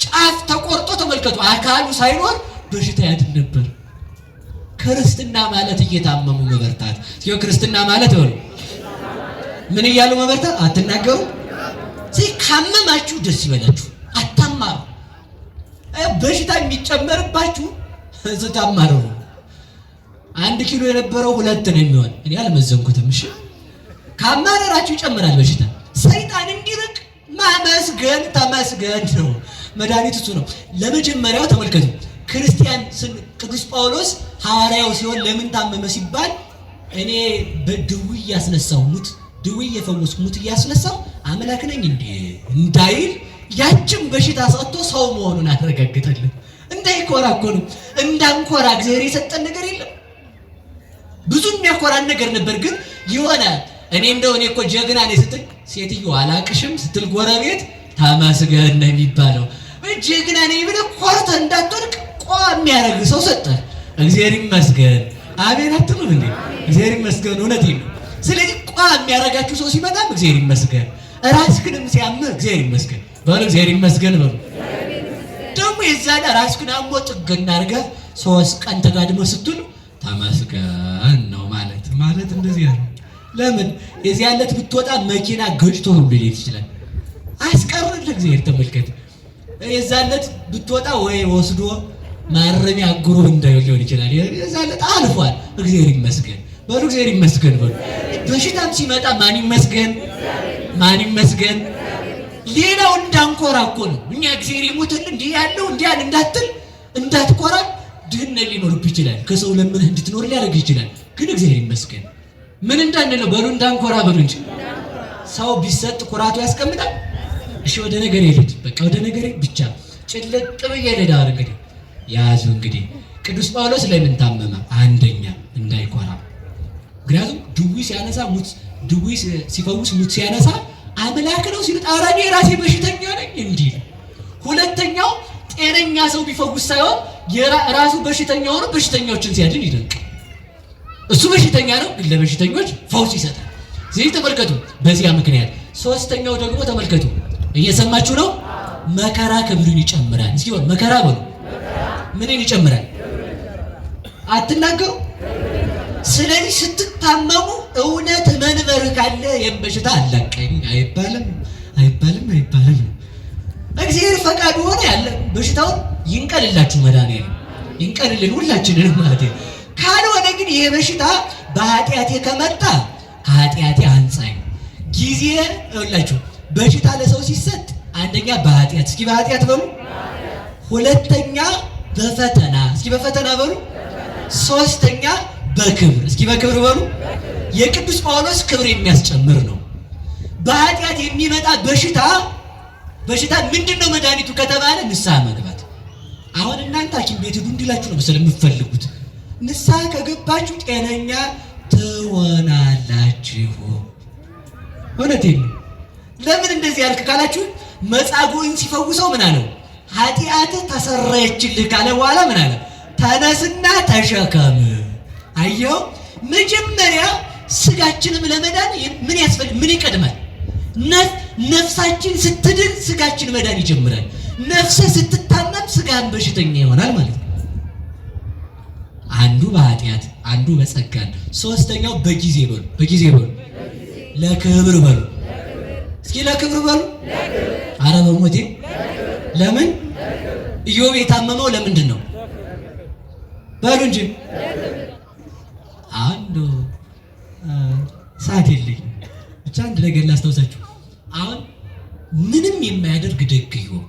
ጫፍ ተቆርጦ ተመልከቱ፣ አካሉ ሳይኖር በሽታ ያድን ነበር። ክርስትና ማለት እየታመሙ መበርታት። ሲሆን ክርስትና ማለት ነው ምን እያሉ መበርታት? አትናገሩ። ካመማችሁ ደስ ይበላችሁ፣ አታማሩ። በሽታ የሚጨመርባችሁ ስታማሩ። 1 ኪሎ የነበረው 2 ነው የሚሆን። እኔ አልመዘንኩትም። እሺ ካማረራችሁ ይጨምራል በሽታ። ሰይጣን እንዲርቅ ማመስገን ተመስገን ነው መድኃኒት፣ እሱ ነው። ለመጀመሪያው ተመልከቱ፣ ክርስቲያን ቅዱስ ጳውሎስ ሐዋርያው ሲሆን ለምን ታመመ ሲባል እኔ በድውይ እያስነሳሁ ሙት ድውይ እየፈወስኩ ሙት እያስነሳሁ አምላክ ነኝ እንዴ እንዳይል ያችን በሽታ ሰጥቶ ሰው መሆኑን አረጋግጠልን። እንዳይኮራ እኮ ነው። እንዳንኮራ እግዚአብሔር የሰጠን ነገር የለም። ብዙ የሚያኮራን ነገር ነበር፣ ግን የሆነ እኔ እኮ ጀግና ነኝ ስትል ሴትዮ አላቅሽም ስትል ጎረቤት ተመስገን ነው የሚባለው። ጀግና ነኝ ብለህ ኮርተህ እንዳትወድቅ የሚያደርግ ሰው ሰጠህ። እግዚአብሔር ይመስገን። አሜን አትሉም እንዴ? እግዚአብሔር ይመስገን። እውነቴን ነው። ስለዚህ የሚያደርጋችሁ ሰው ሲመጣም እግዚአብሔር ይመስገን፣ ራስህንም ሲያምህ እግዚአብሔር ይመስገን በሉ። እግዚአብሔር ይመስገን በሉ። ደግሞ የዛን ራስህን አሞ ጥገና አድርገህ 3 ቀን ተጋድመህ ስትሉ ተመስገን ነው ማለት እንደዚህ ነው። ለምን የዚህ ዕለት ብትወጣ መኪና ገጭቶ ሁሉ ሊሄድ ይችላል። አስቀርልህ እግዚአብሔር። ተመልከት፣ የዛን ዕለት ብትወጣ ወይ ወስዶ ማረሚያ አጉሮ እንዳይሆን ሊሆን ይችላል። የዛን ዕለት አልፏል። እግዚአብሔር ይመስገን በሉ። እግዚአብሔር ይመስገን በሉ። በሽታም ሲመጣ ማን ይመስገን? ማን ይመስገን? ሌላው እንዳንኮራ እኮ ነው። እኛ እግዚአብሔር ይሞትልን እንዲህ ያለው እንዲህ ያለ እንዳትል እንዳትኮራ። ድህነት ሊኖርብህ ይችላል። ከሰው ለምንህ እንድትኖር ሊያደርግ ይችላል። ግን እግዚአብሔር ይመስገን ምን እንዳንለው በሉ፣ እንዳንኮራ በሉ እንጂ ሰው ቢሰጥ ኩራቱ ያስቀምጣል። እሺ ወደ ነገር ይሄድ፣ በቃ ወደ ነገር ብቻ ጭልጥ ብዬ ልዳር። እንግዲህ ያዙ። እንግዲህ ቅዱስ ጳውሎስ ለምን ታመመ? አንደኛ እንዳይኮራ። ምክንያቱም ድውይ ሲያነሳ ሙት፣ ድውይ ሲፈውስ ሙት ሲያነሳ አምላክ ነው ሲል ኧረ እኔ ራሴ በሽተኛ ነኝ እንዲል። ሁለተኛው ጤነኛ ሰው ቢፈውስ ሳይሆን ራሱ በሽተኛ ሆኖ በሽተኞችን ሲያድን ይደንቅ። እሱ በሽተኛ ነው ግን ለበሽተኞች ፈውስ ይሰጣል። ስለዚህ ተመልከቱ፣ በዚያ ምክንያት። ሶስተኛው ደግሞ ተመልከቱ፣ እየሰማችሁ ነው? መከራ ክብርን ይጨምራል። እስኪ ወል መከራ በሉ። ምንን ይጨምራል? አትናገሩ። ስለዚህ ስትታመሙ እውነት መንበር ካለ የበሽታ አላቀኝ አይባልም። እግዚአብሔር ፈቃዱ ሆነ ያለ በሽታውን ይንቀልላችሁ፣ መድኃኒዓለም ይንቀልልን ሁላችንን ማለት ነው። ካልሆነ ግን ይሄ በሽታ በኃጢአቴ ከመጣ ከኃጢአቴ አንጻኝ ጊዜ ይኸውላችሁ፣ በሽታ ለሰው ሲሰጥ አንደኛ በኃጢአት፣ እስኪ በኃጢአት በሉ። ሁለተኛ በፈተና፣ እስኪ በፈተና በሉ። ሶስተኛ በክብር፣ እስኪ በክብር በሉ። የቅዱስ ጳውሎስ ክብር የሚያስጨምር ነው። በኃጢአት የሚመጣ በሽታ ምንድነው መድኃኒቱ ከተባለ ንስሐ መግባት። አሁን እናንተ ሐኪም ቤት ሄዱ እንዲላችሁ ነው መሰለኝ የምትፈልጉት። ንስሐ ከገባችሁ ጤነኛ ትሆናላችሁ። እውነቴን ነው። ለምን እንደዚህ ያልክ ካላችሁ መጻጉዕን ሲፈውሰው ምን አለው? ኃጢአትህ ተሰረየችልህ ካለ በኋላ ምን አለ? ተነስና ተሸከም። አየው፣ መጀመሪያ ስጋችንም ለመዳን ምን ያስፈልግ? ምን ይቀድማል? ነፍሳችን ስትድን ስጋችን መዳን ይጀምራል። ነፍስ ስትታመም ስጋን በሽተኛ ይሆናል ማለት ነው። አንዱ በኃጢአት አንዱ በጸጋን፣ ሶስተኛው በጊዜ በሉ። በጊዜ በሉ። ለክብር በሉ። እስኪ ለክብር በሉ። አረ በሞቴ ለምን ኢዮብ የታመመው ለምንድን ነው? በሉ እንጂ አንዱ ሰዓት የለኝም። ብቻ አንድ ነገር ላስታውሳችሁ። አሁን ምንም የማያደርግ ደግ ኢዮብ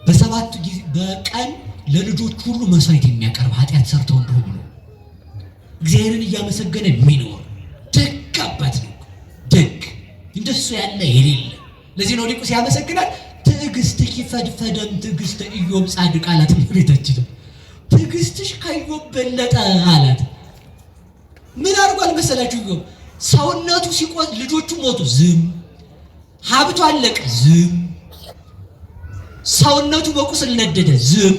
በሰባቱ ጊዜ በቀን ለልጆች ሁሉ መስዋዕት የሚያቀርብ ኃጢአት ሰርተው እንደሆነ ብሎ እግዚአብሔርን እያመሰገነ የሚኖር ደግ አባት ነው። ደግ እንደሱ ያለ የሌለ። ለዚህ ነው ሊቁ ሲያመሰግናል ትዕግስትኪ ፈድፈደም ትዕግስተ ኢዮብ ጻድቅ አላት። ቤታችን ትዕግስትሽ ከኢዮብ በለጠ አላት። ምን አድርጓል መሰላችሁ? ኢዮብ ሰውነቱ ሲቆስ ልጆቹ ሞቱ፣ ዝም። ሀብቱ አለቀ፣ ዝም። ሰውነቱ በቁስል ነደደ፣ ዝም።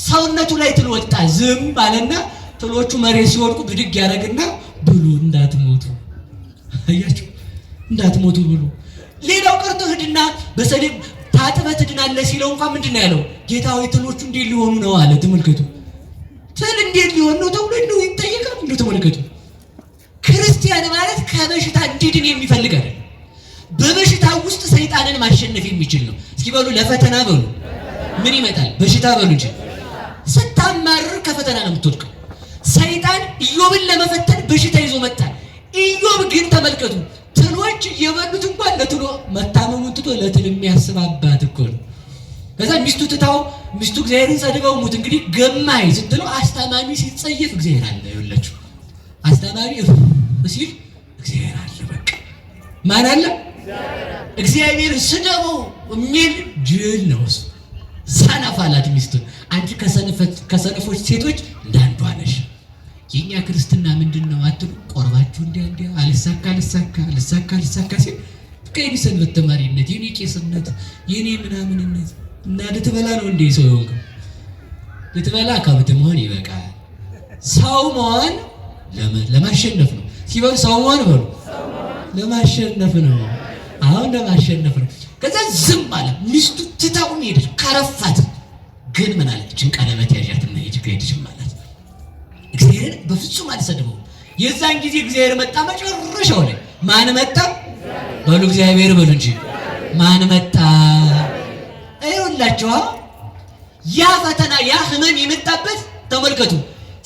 ሰውነቱ ላይ ትል ወጣ፣ ዝም አለና ትሎቹ መሬት ሲወድቁ ብድግ ያደርግና ብሉ እንዳትሞቱ፣ አያችሁ እንዳትሞቱ ብሉ። ሌላው ቀርቶ ሂድና በሰሊጥ ታጥበህ ትድናለህ ሲለው እንኳን ምንድን ነው ያለው? ጌታ ሆይ ትሎቹ እንዴት ሊሆኑ ነው አለ። ተመልከቱ፣ ትል እንዴት ሊሆን ነው ተብሎ እንደው ይጠየቃል። እንደው ተመልከቱ፣ ክርስቲያን ማለት ከበሽታ እንዲድን የሚፈልግ አይደለም። በበሽታ ውስጥ ሰይጣንን ማሸነፍ የሚችል ነው። እስኪ በሉ ለፈተና በሉ ምን ይመጣል? በሽታ በሉ እንጂ ስታማርር ከፈተና ነው የምትወድቀው። ሰይጣን ኢዮብን ለመፈተን በሽታ ይዞ መጣ። ኢዮብ ግን ተመልከቱ፣ ትሎች እየበሉት እንኳን ለትሎ መታመሙን ትቶ ለትል የሚያስብ አባት እኮ ነው። ከዛ ሚስቱ ትታው ሚስቱ እግዚአብሔርን ሰድበው ሙት እንግዲህ ገማይ ስትለው አስታማሚ ሲጸየፍ እግዚአብሔር አለ። ይኸውላችሁ አስታማሚ ሲል እግዚአብሔር አለ። በቃ ማን አለ? እግዚአብሔር ስደበው የሚል ጅል ነው እሱ። ሰነፍ አላት ሚስቱን። አንቺ ከሰነፎች ሴቶች እንዳንዷ ነሽ። የኛ ክርስትና ምንድነው አትሉ? ቆርባችሁ እንዲያ አልሳካ ሲል ከኔ ሰንበት ተማሪነት የኔ ቄስነት የኔ ምናምንነት እና ልትበላ ነው እንዴ? ሰው ይሆን ልትበላ ከብት መሆን ይበቃል። ሰው መሆን ለማሸነፍ ነው። ሲበሉ ሰው መሆን በሉ ለማሸነፍ ነው። አሁን ለማሸነፍ ነው። ከዛ ዝም አለ። ሚስቱ ትታው ሄደች። ካረፋት ግን ምን አለችን? ቀለበት ያዣትና ሄደች ማለት እግዚአብሔር በፍጹም አልሰደበው። የዛን ጊዜ እግዚአብሔር መጣ። መጨረሻው ላይ ማን መጣ? በሉ እግዚአብሔር በሉ እንጂ ማን መጣ? አይወላችሁ ያ ፈተና ያ ህመም የመጣበት ተመልከቱ።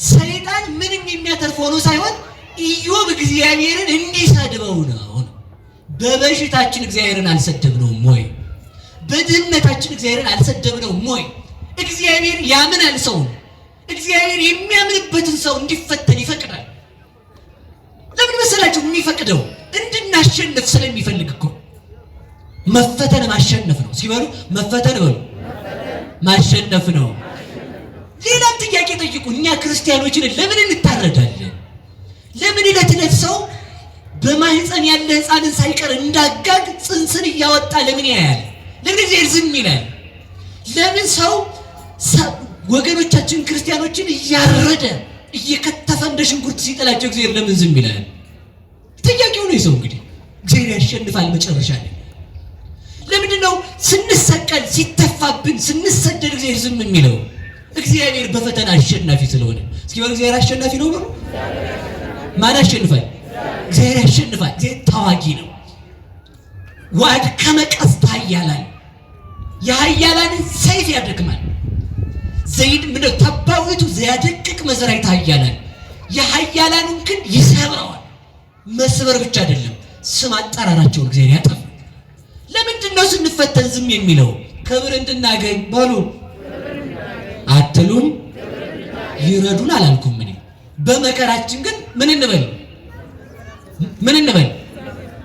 ሰይጣን ምንም የሚያተርፈው ነው ሳይሆን ኢዮብ እግዚአብሔርን እንዲሰድበው ነው። በበሽታችን እግዚአብሔርን አልሰደብነውም ወይ? በድህነታችን እግዚአብሔርን አልሰደብነውም ወይ? እግዚአብሔር ያምናል ሰው እግዚአብሔር የሚያምንበትን ሰው እንዲፈተን ይፈቅዳል። ለምን መሰላችሁ የሚፈቅደው? እንድናሸንፍ ስለሚፈልግ እኮ። መፈተን ማሸነፍ ነው። ሲበሉ መፈተን በሉ ማሸነፍ ነው። ሌላም ጥያቄ ጠይቁ። እኛ ክርስቲያኖችን ለምን እንታረዳለን? ለምን ዕለት ዕለት ሰው በማህፀን ያለ ሕፃንን ሳይቀር እንዳጋግ ጽንስን እያወጣ ለምን ያያል? ለምን እግዚአብሔር ዝም ይላል? ለምን ሰው ወገኖቻችን ክርስቲያኖችን እያረደ እየከተፈ እንደ ሽንኩርት ሲጠላቸው እግዚአብሔር ለምን ዝም ይላል? ጥያቄው ነው የሰው እንግዲህ። እግዚአብሔር ያሸንፋል መጨረሻ ላይ። ለምንድን ነው ስንሰቀል ሲተፋብን ስንሰደድ እግዚአብሔር ዝም የሚለው? እግዚአብሔር በፈተና አሸናፊ ስለሆነ። እስኪ በሉ እግዚአብሔር አሸናፊ ነው በሉ። ማን ያሸንፋል? እግዚአብሔር ያሸንፋል። እግዚአብሔር ታዋቂ ነው። ዋድ ከመቀስታ ኃያላን የኃያላንን ሰይፍ ያደክማል። ዘይድ ምን ተባውቱ ዘያደቅቅ መዝራዕተ ኃያላን የኃያላኑን ክንድ ይሰብረዋል። መስበር ብቻ አይደለም ስም አጠራራቸውን እግዚአብሔር ያጠፋል። ለምንድን ነው ስንፈተን ዝም የሚለው? ክብር እንድናገኝ በሉ አትሉም? ይረዱን አላልኩም እኔ። በመከራችን ግን ምን እንበል?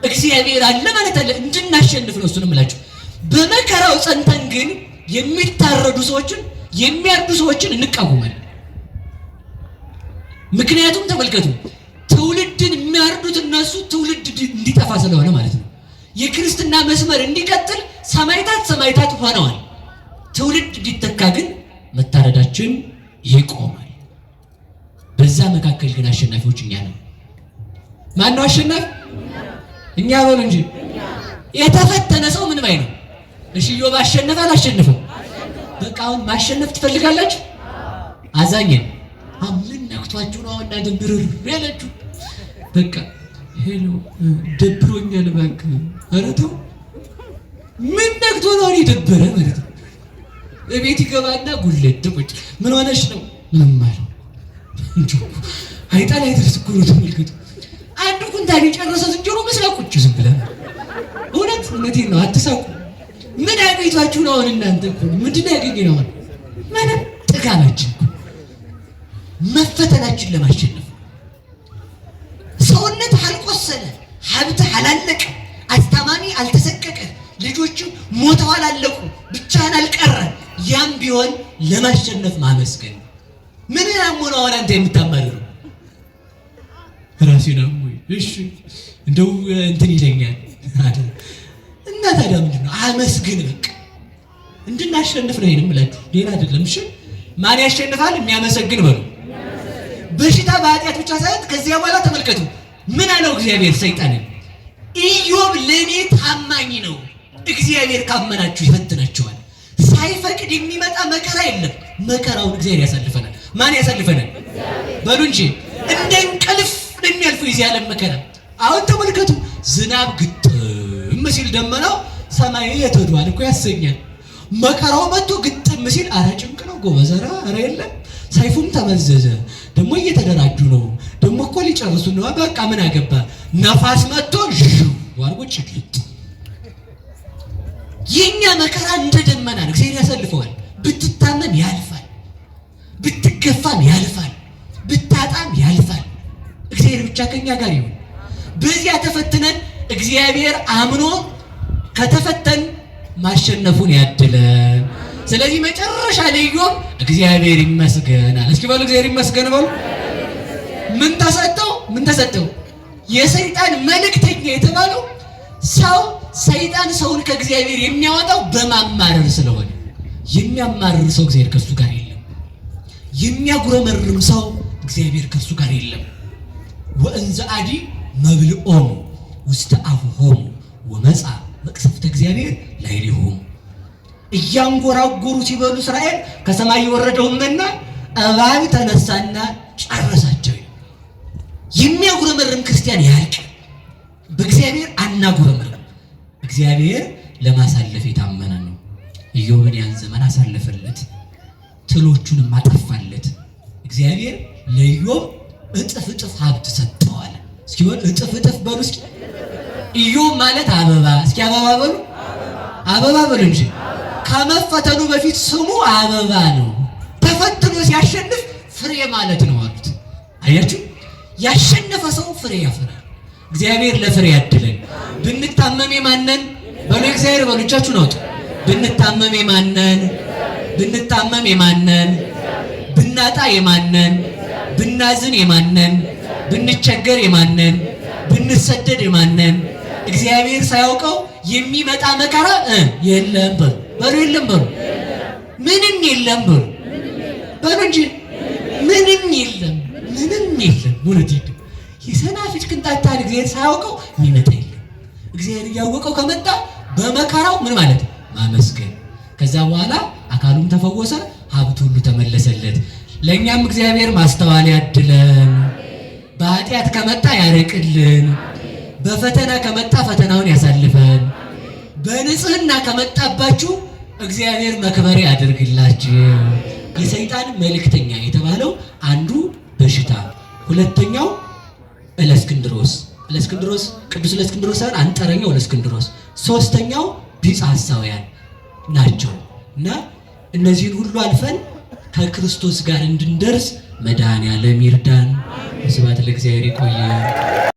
እግዚአብሔር አለ ማለት አለ እንድናሸንፍ ነው። እሱንም እላችሁ በመከራው ጸንተን ግን የሚታረዱ ሰዎችን የሚያርዱ ሰዎችን እንቃወማለን። ምክንያቱም ተመልከቱ፣ ትውልድን የሚያርዱት እነሱ ትውልድ እንዲጠፋ ስለሆነ ማለት ነው። የክርስትና መስመር እንዲቀጥል ሰማዕታት ሆነዋል። ትውልድ እንዲተካ ግን መታረዳችን ይቆማል። በዛ መካከል ግን አሸናፊዎች እኛ ነን። ማን ነው አሸናፊ? እኛ በሉ እንጂ። የተፈተነ ሰው ምን ባይ ነው? እሺ ኢዮብ አሸነፈ አላሸነፈም? በቃ አሁን ማሸነፍ ትፈልጋላችሁ? አዛኝን ምን ነክቷችሁ ነው እና ድብርር ያላችሁ? በቃ ሄሎ ደብሮኛል እባክህ። ኧረ ተው ምን ነክቶ ነው የደበረ ማለት ነው? እቤት ይገባና ጉልት ቁጭ ምን ሆነሽ ነው? ምንም ማለት እንጂ አይጣል አይደርስ እኮ ነው። ተመልከቱ አንድ ኩንታል የጨረሰ ዝንጀሮ መስላ ቁጭ ዝም ብለን እውነቴን ነው። አትሳቁ። ምን አገኝቷችሁ ነው? አሁን እናንተ እኮ ምንድን ነው ያገኘነው? አሁን ምንም ጥጋባችን መፈተናችን ለማሸነፍ ሰውነት አልቆሰለ፣ ሀብት አላለቀ፣ አስታማሚ አልተሰቀቀ፣ ልጆቹ ሞተው አላለቁ፣ ብቻህን አልቀረ። ያም ቢሆን ለማሸነፍ ማመስገን። ምን ያሞና አሁን አንተ የምታማርረው ራሴን አሞኝ እሺ እንደው እንትን ይለኛል እና ታዲያ ምንድን ነው? አመስግን። በቃ እንድናሸንፍ ነው ይሄንም እላችሁ ሌላ አይደለም። እሺ ማን ያሸንፋል? የሚያመሰግን በሉ። በሽታ በኃጢአት ብቻ ሳይሆን ከዚያ በኋላ ተመልከቱ ምን አለው እግዚአብሔር ሰይጣንን፣ ኢዮብ ለእኔ ታማኝ ነው፣ እግዚአብሔር ካመናችሁ ይፈትናችኋል። ሳይፈቅድ የሚመጣ መከራ የለም። መከራውን እግዚአብሔር ያሳልፈናል። ማን ያሳልፈናል? በሉ እንጂ እንደ እንቅልፍ የሚያልፈው የዚህ ዓለም መከራ። አሁን ተመልከቱ ዝናብ ግጥም ሲል ደመናው ሰማይ የተዷል እኮ ያሰኛል። መከራው መጥቶ ግጥም ሲል አረ ጭንቅ ነው ጎበዝ፣ አረ የለም ሰይፉም ተመዘዘ፣ ደግሞ እየተደራጁ ነው፣ ደግሞ እኮ ሊጨርሱ ነው፣ በቃ ምን አገባ። ነፋስ መጥቶ ዥው አርጎ ጭልጥ። የኛ መከራ እንደ ደመና ነው፣ እግዚአብሔር ያሳልፈዋል። ብትታመም ያልፋል፣ ብትገፋም ያልፋል፣ ብታጣም ያልፋል። እግዚአብሔር ብቻ ከኛ ጋር ይሁን። በዚያ ተፈትነን እግዚአብሔር አምኖ ከተፈተን ማሸነፉን ያድለን። ስለዚህ መጨረሻ ላይ ኢዮብ እግዚአብሔር ይመስገን አለ። እስኪ በሉ እግዚአብሔር ይመስገን በሉ። ምን ተሰጠው? ምን ተሰጠው? የሰይጣን መልእክተኛ የተባለው ሰው ሰይጣን ሰውን ከእግዚአብሔር የሚያወጣው በማማረር ስለሆነ፣ የሚያማርር ሰው እግዚአብሔር ከሱ ጋር የለም። የሚያጉረመርም ሰው እግዚአብሔር ከሱ ጋር የለም። ወእንዘ አዲ መብልዖሙ ውስተ አፍሆሙ ወመጻ መቅሰፍተ እግዚአብሔር ላዕሌሆሙ። እያንጎራጎሩ ሲበሉ እስራኤል ከሰማይ የወረደውን መና እባብ ተነሳና ጨረሳቸው። የሚያጉረመርም ክርስቲያን ያልቅ፣ በእግዚአብሔር አናጉረመርም። እግዚአብሔር ለማሳለፍ የታመነ ነው። ኢዮብን ያን ዘመን አሳለፈለት፣ ትሎቹንም አጠፋለት። እግዚአብሔር ለኢዮብ እጥፍ እጥፍ ሀብት ሰጠዋል። እስኪ በሉ እጥፍ እጥፍ በሉ እስኪ። ኢዮብ ማለት አበባ፣ እስኪ አበባ በሉ፣ አበባ በሉ እንጂ። ከመፈተኑ በፊት ስሙ አበባ ነው። ተፈትኖ ሲያሸንፍ ፍሬ ማለት ነው አሉት። አያችሁ፣ ያሸነፈ ሰው ፍሬ ያፈራል። እግዚአብሔር ለፍሬ ያድለን። ብንታመም የማነን በሉ፣ እግዚአብሔር በሉ፣ እጃችሁን አውጡ። ብንታመም የማነን፣ ብንታመም የማነን፣ ብናጣ የማነን፣ ብናዝን የማነን፣ ብንቸገር የማነን፣ ብንሰደድ የማነን፣ እግዚአብሔር ሳያውቀው የሚመጣ መከራ የለም በሉ፣ በሉ የለም በሉ፣ ምንም የለም በሉ፣ በሉ እንጂ ምንም የለም፣ ምንም የለም። ወለዲ የሰናፍጭ ቅንጣት ታዲያ እግዚአብሔር ሳያውቀው የሚመጣ የለም። እግዚአብሔር እያወቀው ከመጣ በመከራው ምን ማለት ማመስገን። ከዛ በኋላ አካሉም ተፈወሰ፣ ሀብቱ ሁሉ ተመለሰለት። ለእኛም እግዚአብሔር ማስተዋል ያድለን። በኃጢአት ከመጣ ያርቅልን፣ በፈተና ከመጣ ፈተናውን ያሳልፈን፣ በንጽህና ከመጣባችሁ እግዚአብሔር መክበሪያ ያደርግላችሁ። የሰይጣን መልእክተኛ የተባለው አንዱ በሽታ፣ ሁለተኛው እለእስክንድሮስ ቅዱስ እለእስክንድሮስ ሳይሆን አንጠረኛው እለእስክንድሮስ፣ ሶስተኛው ቢጸ ሐሳውያን ናቸው። እና እነዚህን ሁሉ አልፈን ከክርስቶስ ጋር እንድንደርስ መድኃኔዓለም ይርዳን። ስብሐት ለእግዚአብሔር። ይቆየን።